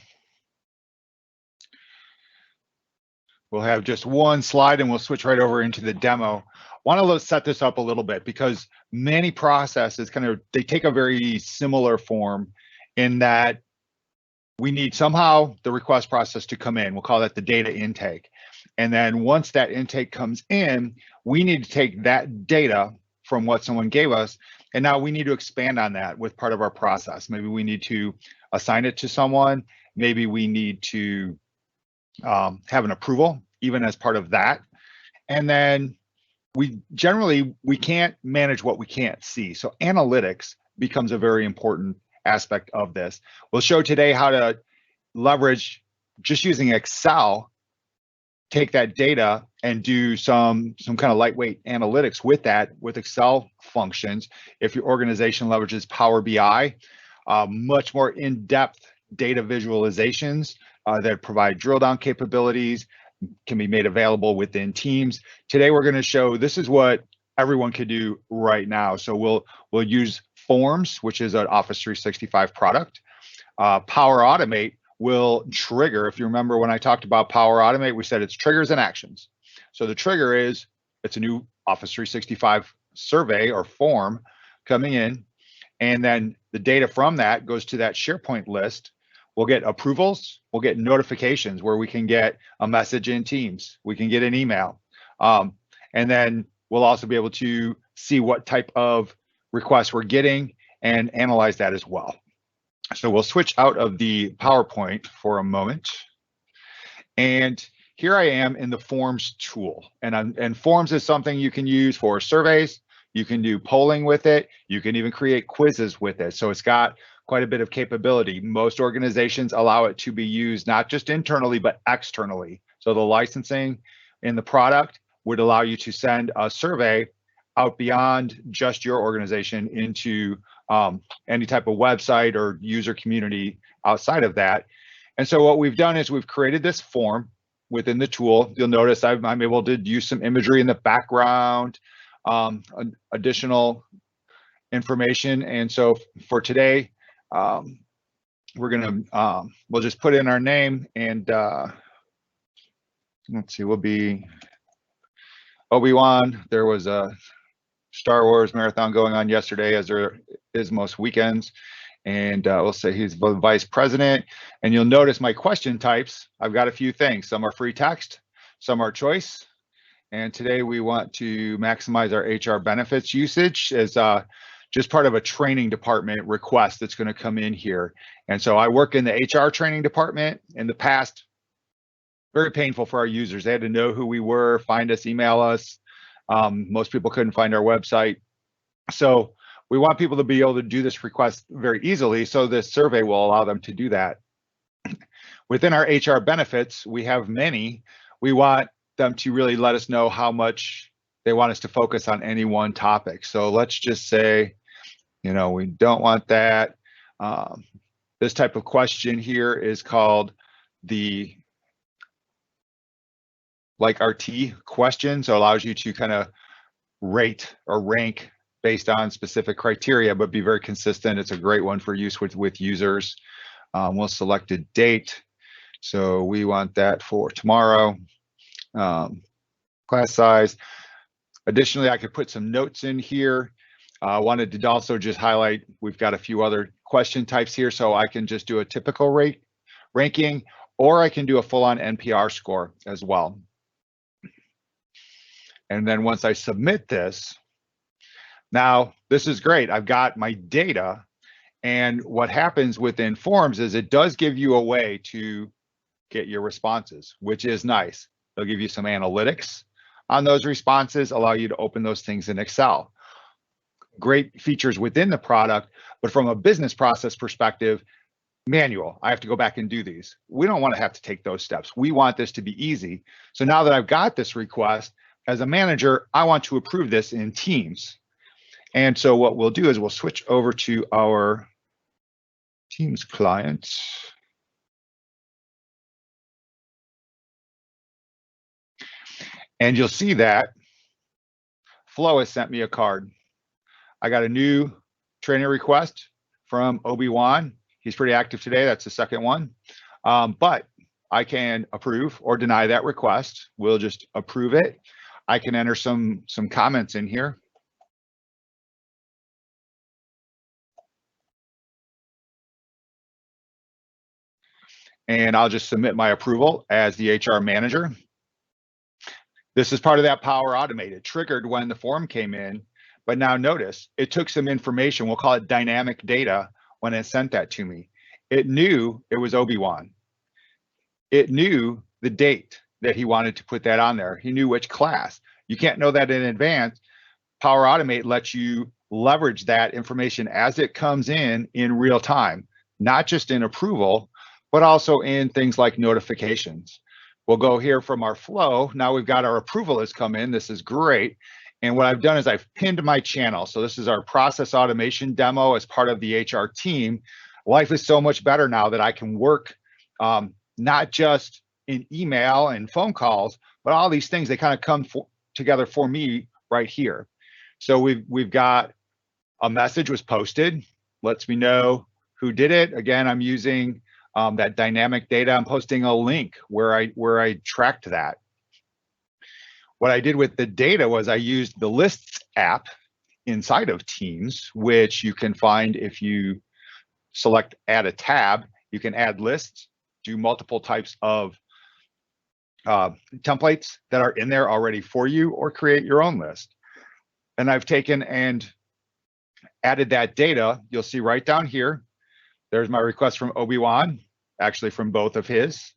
A: We'll have just one slide and we'll switch right over into the demo. Want to set this up a little bit because many processes they take a very similar form in that we need somehow the request process to come in. We'll call that the data intake. And then once that intake comes in, we need to take that data from what someone gave us. And now we need to expand on that with part of our process. Maybe we need to assign it to someone. Maybe we need to have an approval even as part of that. And then we can't manage what we can't see. So analytics becomes a very important aspect of this. We'll show today how to leverage, just using Excel, take that data and do some kind of lightweight analytics with that, with Excel functions. If your organization leverages Power BI, much more in-depth data visualizations that provide drill down capabilities can be made available within Teams. Today, we're going to show this is what everyone can do right now. So we'll use Forms, which is an Office 365 product. Power Automate will trigger. If you remember when I talked about Power Automate, we said it's triggers and actions. So the trigger is it's a new Office 365 survey or form coming in, and then the data from that goes to that SharePoint list. We'll get approvals, we'll get notifications where we can get a message in Teams, we can get an email. And then we'll also be able to see what type of requests we're getting and analyze that as well. So we'll switch out of the PowerPoint for a moment. And here I am in the Forms tool. And Forms is something you can use for surveys. You can do polling with it. You can even create quizzes with it. So it's got quite a bit of capability. Most organizations allow it to be used not just internally, but externally. So the licensing in the product would allow you to send a survey out beyond just your organization into any type of website or user community outside of that. And so what we've done is we've created this form within the tool. You'll notice I'm able to use some imagery in the background, additional information. And so for today, we're gonna we'll just put in our name and let's see, we'll be Obi-Wan. There was a Star Wars marathon going on yesterday, as there is most weekends, and we'll say he's the vice president. And you'll notice my question types, I've got a few things. Some are free text, some are choice. And today we want to maximize our HR benefits usage as just part of a training department request that's going to come in here. And so I work in the HR training department. In the past, very painful for our users. They had to know who we were, find us, email us. Most people couldn't find our website. So we want people to be able to do this request very easily. So this survey will allow them to do that. Within our HR benefits, we have many. We want them to really let us know how much they want us to focus on any one topic. So let's just say, you know, we don't want that. This type of question here is called the like RT question. So it allows you to kind of rate or rank based on specific criteria, but be very consistent. It's a great one for use with users. We'll select a date. So we want that for tomorrow. Class size. Additionally, I could put some notes in here. I wanted to also just highlight, we've got a few other question types here, so I can just do a typical ranking, or I can do a full-on NPR score as well. And then once I submit this, now this is great. I've got my data, and what happens within Forms is it does give you a way to get your responses, which is nice. They'll give you some analytics on those responses, allow you to open those things in Excel. Great features within the product, but from a business process perspective, manual. I have to go back and do these. We don't want to have to take those steps. We want this to be easy. So now that I've got this request, as a manager, I want to approve this in Teams. And so what we'll do is we'll switch over to our Teams client. And you'll see that Flo has sent me a card. I got a new training request from Obi-Wan. He's pretty active today. That's the second one. But I can approve or deny that request. We'll just approve it. I can enter some comments in here. And I'll just submit my approval as the HR manager. This is part of that Power Automate. It triggered when the form came in, But now notice, it took some information, we'll call it dynamic data, when it sent that to me. It knew it was Obi-Wan. It knew the date that he wanted to put that on there. He knew which class. You can't know that in advance. Power Automate lets you leverage that information as it comes in real time, not just in approval, but also in things like notifications. We'll go here from our flow. Now we've got our approval has come in. This is great. And what I've done is I've pinned my channel. So this is our process automation demo as part of the HR team. Life is so much better now that I can work not just in email and phone calls, but all these things, they kind of come together for me right here. So we've got a message was posted, lets me know who did it. Again, I'm using that dynamic data. I'm posting a link where I tracked that. What I did with the data was I used the Lists app inside of Teams, which you can find if you select add a tab. You can add lists, do multiple types of templates that are in there already for you, or create your own list. And I've taken and added that data. You'll see right down here, there's my request from Obi-Wan, actually from both of his.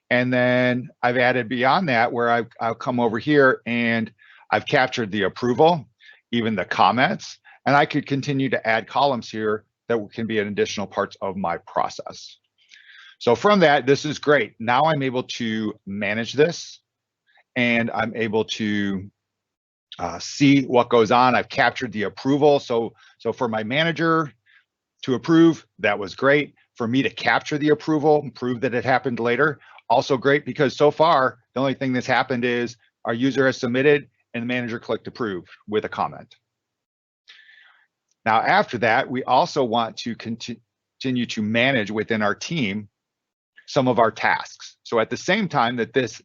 A: And then I've added beyond that where I'll come over here and I've captured the approval, even the comments, and I could continue to add columns here that can be an additional parts of my process. So from that, this is great. Now I'm able to manage this and I'm able to see what goes on. I've captured the approval. So for my manager to approve, that was great. For me to capture the approval and prove that it happened later, also great, because so far, the only thing that's happened is our user has submitted and the manager clicked approve with a comment. Now, after that, we also want to continue to manage within our team some of our tasks. So at the same time that this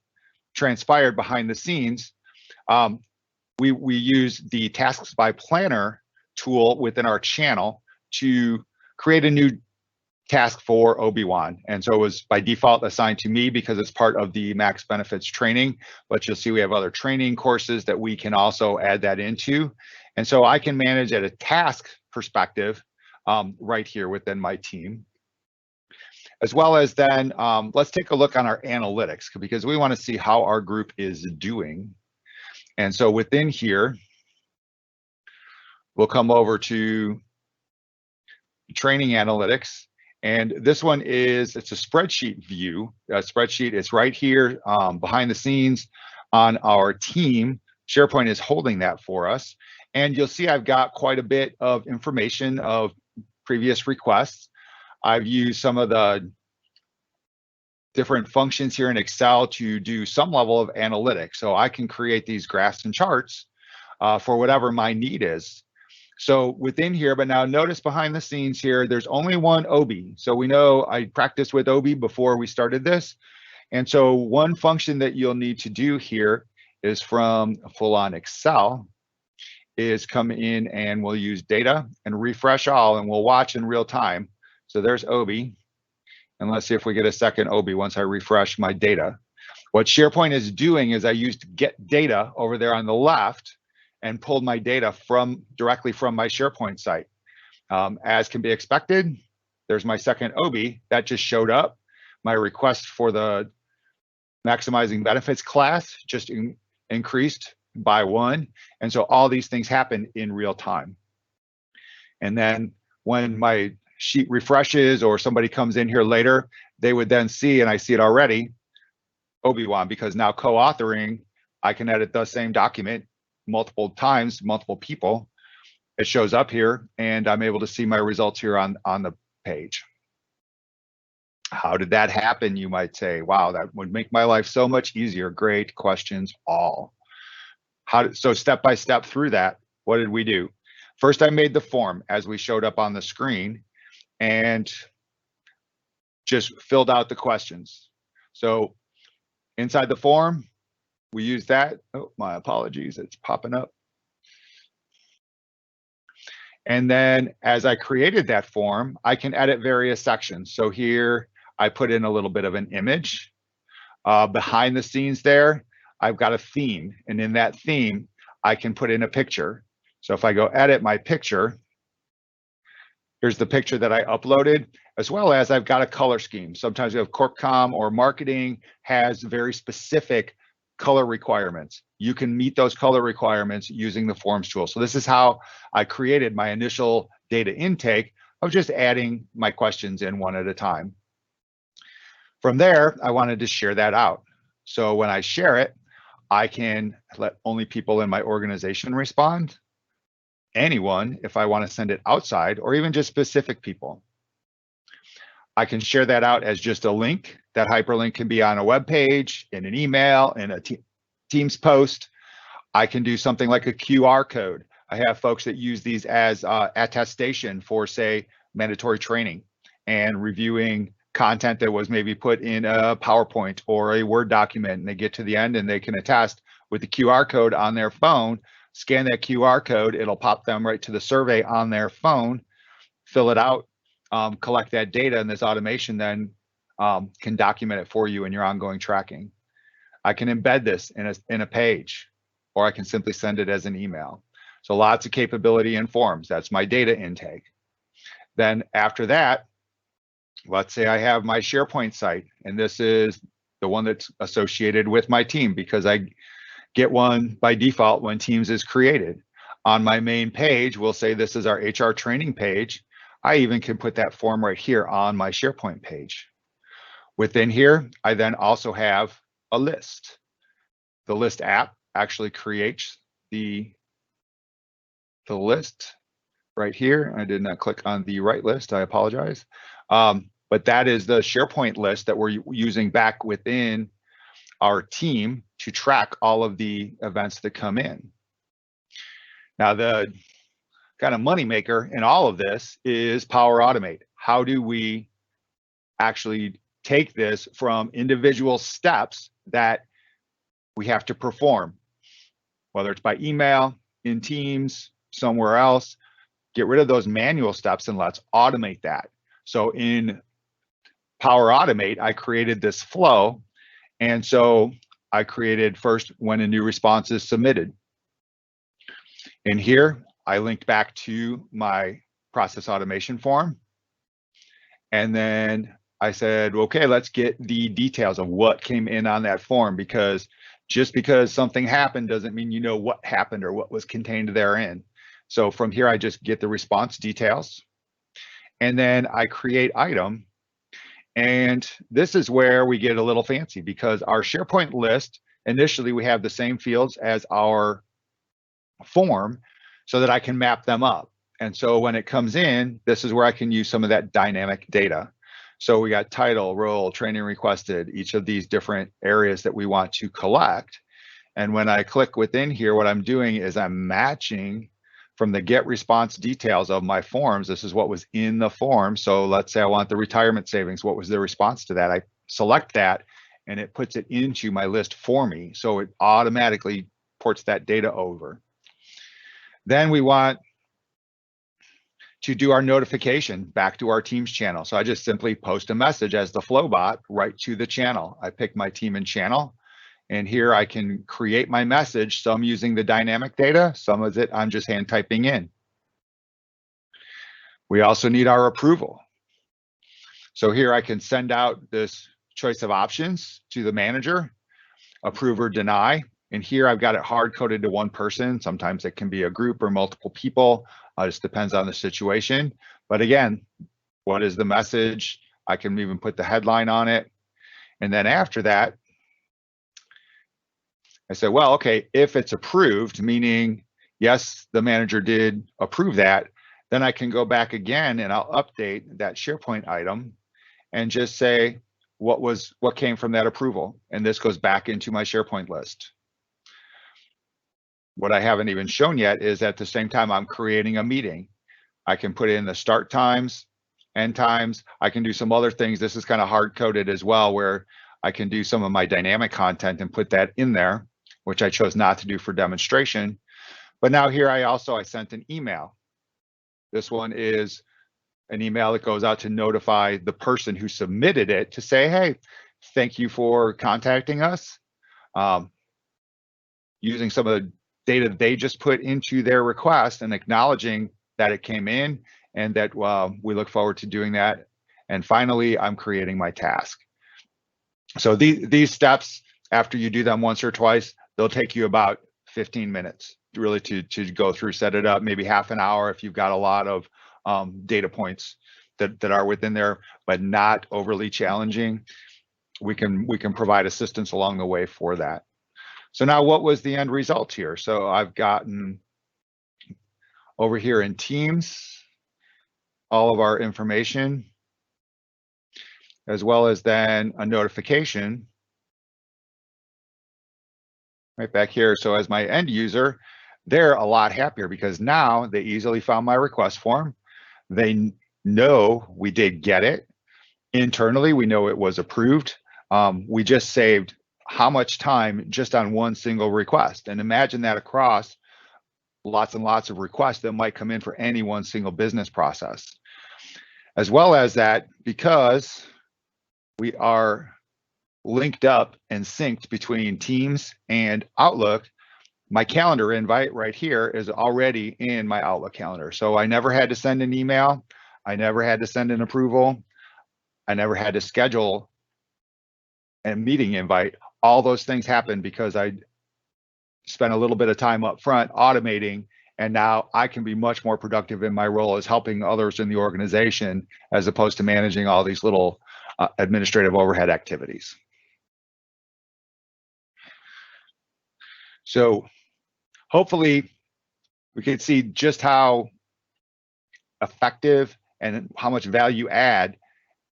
A: transpired behind the scenes, we use the Tasks by Planner tool within our channel to create a new task for Obi-Wan. And so it was by default assigned to me because it's part of the Max Benefits training, but you'll see we have other training courses that we can also add that into. And so I can manage at a task perspective right here within my team. As well as then, let's take a look on our analytics, because we want to see how our group is doing. And so within here, we'll come over to training analytics. And this one it's a spreadsheet view. Spreadsheet is right here behind the scenes on our team. SharePoint is holding that for us. And you'll see I've got quite a bit of information of previous requests. I've used some of the different functions here in Excel to do some level of analytics. So I can create these graphs and charts for whatever my need is. So within here, but now notice behind the scenes here, there's only one Obi. So we know I practiced with Obi before we started this. And so one function that you'll need to do here is from full-on Excel is come in and we'll use data and refresh all, and we'll watch in real time. So there's Obi. And let's see if we get a second Obi once I refresh my data. What SharePoint is doing is I used get data over there on the left and pulled my data directly from my SharePoint site. As can be expected, there's my second Obi that just showed up. My request for the maximizing benefits class just increased by 1. And so all these things happen in real time. And then when my sheet refreshes or somebody comes in here later, they would then see, and I see it already, Obi-Wan, because now co-authoring, I can edit the same document multiple times, multiple people. It shows up here and I'm able to see my results here on the page. How did that happen, you might say? Wow, that would make my life so much easier. Great questions all. So step by step through that, what did we do? First, I made the form as we showed up on the screen and just filled out the questions. So inside the form, we use that. Oh, my apologies, it's popping up. And then as I created that form, I can edit various sections. So here I put in a little bit of an image. Behind the scenes there, I've got a theme. And in that theme, I can put in a picture. So if I go edit my picture, here's the picture that I uploaded, as well as I've got a color scheme. Sometimes you have CorpCom or marketing has very specific color requirements. You can meet those color requirements using the forms tool. So this is how I created my initial data intake of just adding my questions in one at a time. From there, I wanted to share that out. So when I share it, I can let only people in my organization respond, anyone if I want to send it outside, or even just specific people. I can share that out as just a link. That hyperlink can be on a web page, in an email, in a Teams post. I can do something like a QR code. I have folks that use these as attestation for, say, mandatory training and reviewing content that was maybe put in a PowerPoint or a Word document, and they get to the end and they can attest with the QR code on their phone, scan that QR code, it'll pop them right to the survey on their phone, fill it out, collect that data, and this automation then can document it for you in your ongoing tracking. I can embed this in a page, or I can simply send it as an email. So lots of capability in forms. That's my data intake. Then after that, let's say I have my Sharepoint site, and this is the one that's associated with my team because I get one by default when Teams is created. On my main page, we'll say this is our HR training page. I even can put that form right here on my Sharepoint page. Within here, I then also have a list. The list app actually creates the list right here. I did not click on the right list, I apologize. But that is the Sharepoint list that we're using back within our team to track all of the events that come in. Now, the kind of moneymaker in all of this is Power Automate. How do we actually take this from individual steps that we have to perform, whether it's by email, in Teams, somewhere else, get rid of those manual steps and let's automate that. So in Power Automate, I created this flow. And so I created first when a new response is submitted. In here, I linked back to my process automation form. And then I said, okay, let's get the details of what came in on that form, because just because something happened doesn't mean you know what happened or what was contained therein. So from here, I just get the response details. And then I create item. And this is where we get a little fancy, because our Sharepoint list, initially we have the same fields as our form so that I can map them up. And so when it comes in, this is where I can use some of that dynamic data. So we got title, role, training requested, each of these different areas that we want to collect. And when I click within here, what I'm doing is I'm matching from the get response details of my forms. This is what was in the form. So let's say I want the retirement savings. What was the response to that? I select that and it puts it into my list for me. So it automatically ports that data over. Then we want to do our notification back to our Teams channel. So I just simply post a message as the flow bot right to the channel. I pick my team and channel, and here I can create my message, some using the dynamic data, some of it I'm just hand typing in. We also need our approval. So here I can send out this choice of options to the manager, approve or deny. And here I've got it hard coded to one person. Sometimes it can be a group or multiple people. It just depends on the situation. But again, what is the message? I can even put the headline on it. And then after that, I said, well, okay, if it's approved, meaning, yes, the manager did approve that, then I can go back again and I'll update that Sharepoint item and just say what came from that approval. And this goes back into my Sharepoint list. What I haven't even shown yet is at the same time I'm creating a meeting. I can put in the start times, end times. I can do some other things. This is kind of hard coded as well, where I can do some of my dynamic content and put that in there, which I chose not to do for demonstration. But now here I sent an email. This one is an email that goes out to notify the person who submitted it to say, hey, thank you for contacting us. Using some of the data they just put into their request and acknowledging that it came in and that we look forward to doing that. And finally, I'm creating my task. So these steps, after you do them once or twice, they'll take you about 15 minutes really to go through, set it up, maybe half an hour if you've got a lot of data points that are within there, but not overly challenging. We can provide assistance along the way for that. So now what was the end result here? So I've gotten over here in Teams, all of our information, as well as then a notification right back here. So as my end user, they're a lot happier because now they easily found my request form. They know we did get it. Internally, we know it was approved. We just saved how much time just on one single request. And imagine that across lots and lots of requests that might come in for any one single business process. As well as that, because we are linked up and synced between Teams and Outlook, my calendar invite right here is already in my Outlook calendar. So I never had to send an email. I never had to send an approval. I never had to schedule a meeting invite. All those things happened because I spent a little bit of time up front automating, and now I can be much more productive in my role as helping others in the organization as opposed to managing all these little administrative overhead activities. So hopefully we can see just how effective and how much value add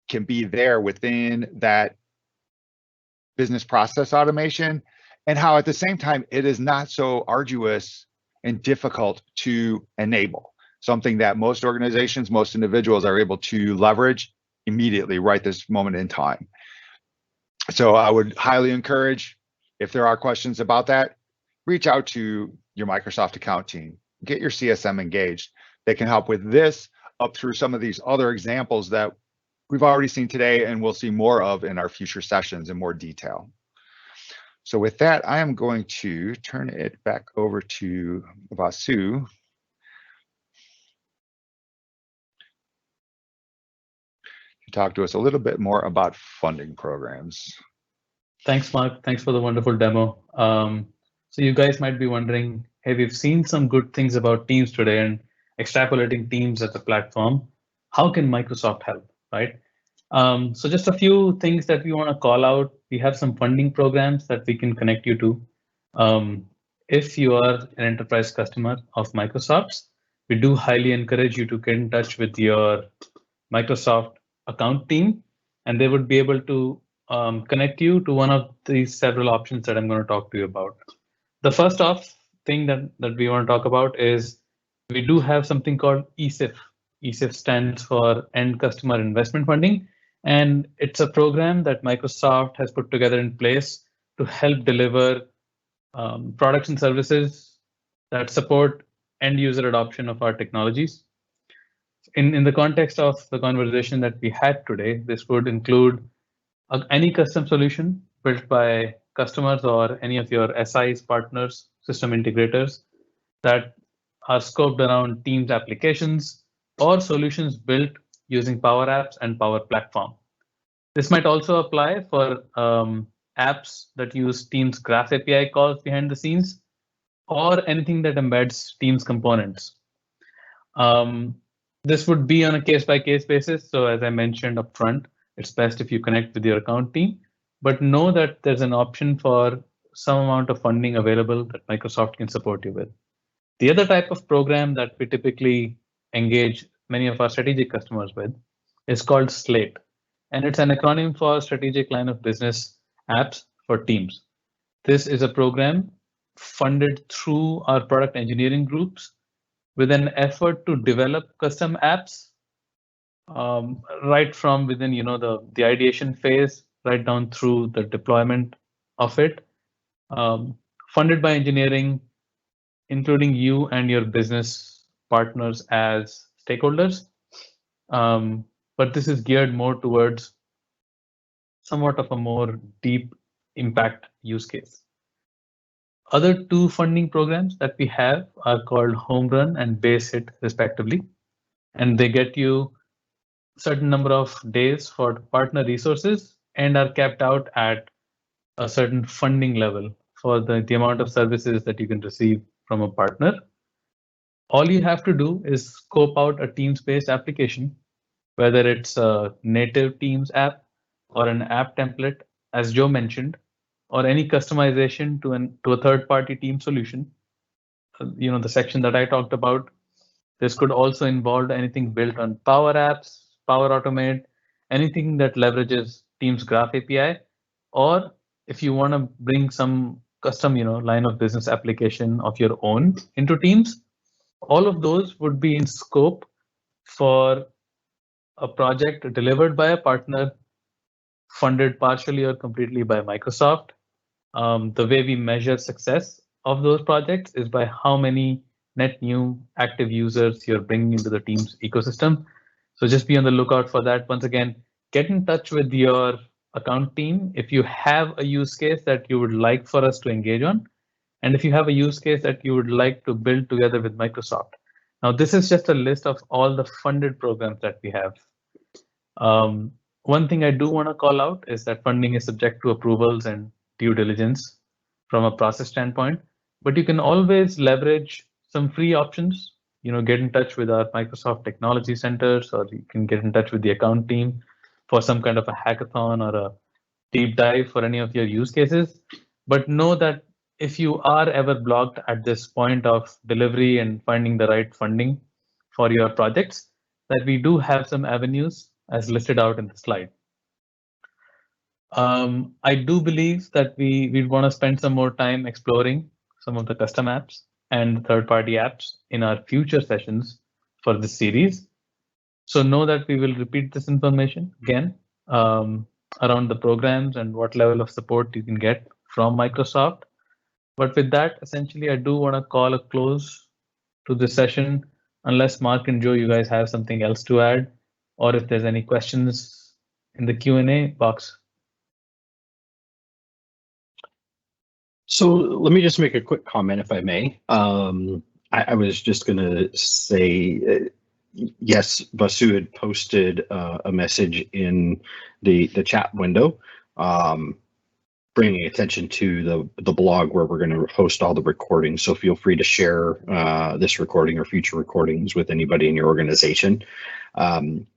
A: can be there within that business process automation, and how at the same time it is not so arduous and difficult to enable, something that most organizations, most individuals are able to leverage immediately right this moment in time. So I would highly encourage, if there are questions about that, reach out to your Microsoft account team, get your CSM engaged. They can help with this up through some of these other examples that we've already seen today and we'll see more of in our future sessions in more detail. So with that, I am going to turn it back over to Vasu to talk to us a little bit more about funding programs.
C: Thanks, Mark. Thanks for the wonderful demo. So you guys might be wondering, hey, we've seen some good things about Teams today and extrapolating Teams as a platform. How can Microsoft help, right? So just a few things that we want to call out. We have some funding programs that we can connect you to. If you are an enterprise customer of Microsoft's, we do highly encourage you to get in touch with your Microsoft account team, and they would be able to connect you to one of these several options that I'm going to talk to you about. The first off thing that we want to talk about is we do have something called ESIF. ESIF stands for End Customer Investment Funding, and it's a program that Microsoft has put together in place to help deliver products and services that support end user adoption of our technologies. In the context of the conversation that we had today, this would include any custom solution built by customers or any of your SIs, partners, system integrators that are scoped around Teams applications or solutions built using Power Apps and Power Platform. This might also apply for apps that use Teams Graph API calls behind the scenes or anything that embeds Teams components. This would be on a case-by-case basis. So as I mentioned upfront, it's best if you connect with your account team, but know that there's an option for some amount of funding available that Microsoft can support you with. The other type of program that we typically engage many of our strategic customers with is called SLATE, and it's an acronym for Strategic Line of Business Apps for Teams. This is a program funded through our product engineering groups with an effort to develop custom apps right from within the ideation phase right down through the deployment of it, funded by engineering, including you and your business partners as stakeholders. But this is geared more towards somewhat of a more deep impact use case. Other two funding programs that we have are called Home Run and Base Hit, respectively. And they get you a certain number of days for partner resources and are capped out at a certain funding level for the amount of services that you can receive from a partner. All you have to do is scope out a Teams-based application, whether it's a native Teams app or an app template, as Joe mentioned, or any customization to a third-party team solution. The section that I talked about. This could also involve anything built on Power Apps, Power Automate, anything that leverages Teams Graph API, or if you want to bring some custom, line of business application of your own into Teams, all of those would be in scope for a project delivered by a partner, funded partially or completely by Microsoft. The way we measure success of those projects is by how many net new active users you're bringing into the Teams ecosystem. So just be on the lookout for that. Once again, get in touch with your account team if you have a use case that you would like for us to engage on, and if you have a use case that you would like to build together with Microsoft. Now, this is just a list of all the funded programs that we have. One thing I do want to call out is that funding is subject to approvals and due diligence from a process standpoint, but you can always leverage some free options. Get in touch with our Microsoft Technology Centers, or you can get in touch with the account team for some kind of a hackathon or a deep dive for any of your use cases. But know that if you are ever blocked at this point of delivery and finding the right funding for your projects, that we do have some avenues as listed out in the slide. I do believe that we want to spend some more time exploring some of the custom apps and third-party apps in our future sessions for this series. So know that we will repeat this information again around the programs and what level of support you can get from Microsoft. But with that, essentially, I do want to call a close to this session, unless Mark and Joe, you guys have something else to add, or if there's any questions in the Q&A box.
B: So let me just make a quick comment, if I may. I was just going to say, yes, Vasu had posted a message in the chat window, bringing attention to the blog where we're going to host all the recordings. So feel free to share this recording or future recordings with anybody in your organization.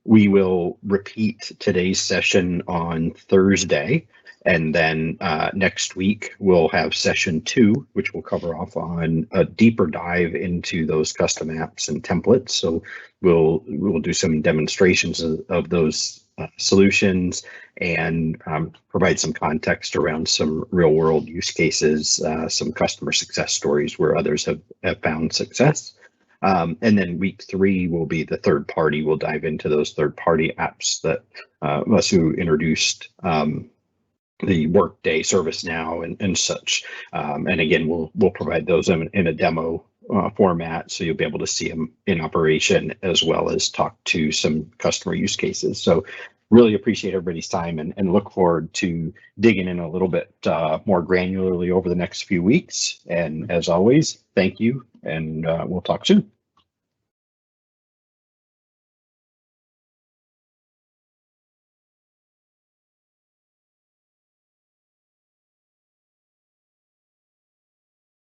B: We will repeat today's session on Thursday. And then next week, we'll have session 2, which will cover off on a deeper dive into those custom apps and templates. So we'll do some demonstrations of those solutions and provide some context around some real world use cases, some customer success stories where others have found success. And then week 3 will be the third party. We'll dive into those third party apps that Vasu introduced, the Workday, Servicenow, and such. And again, we'll provide those in a demo format, so you'll be able to see them in operation as well as talk to some customer use cases. So really appreciate everybody's time and look forward to digging in a little bit more granularly over the next few weeks. And as always, thank you, and we'll talk soon.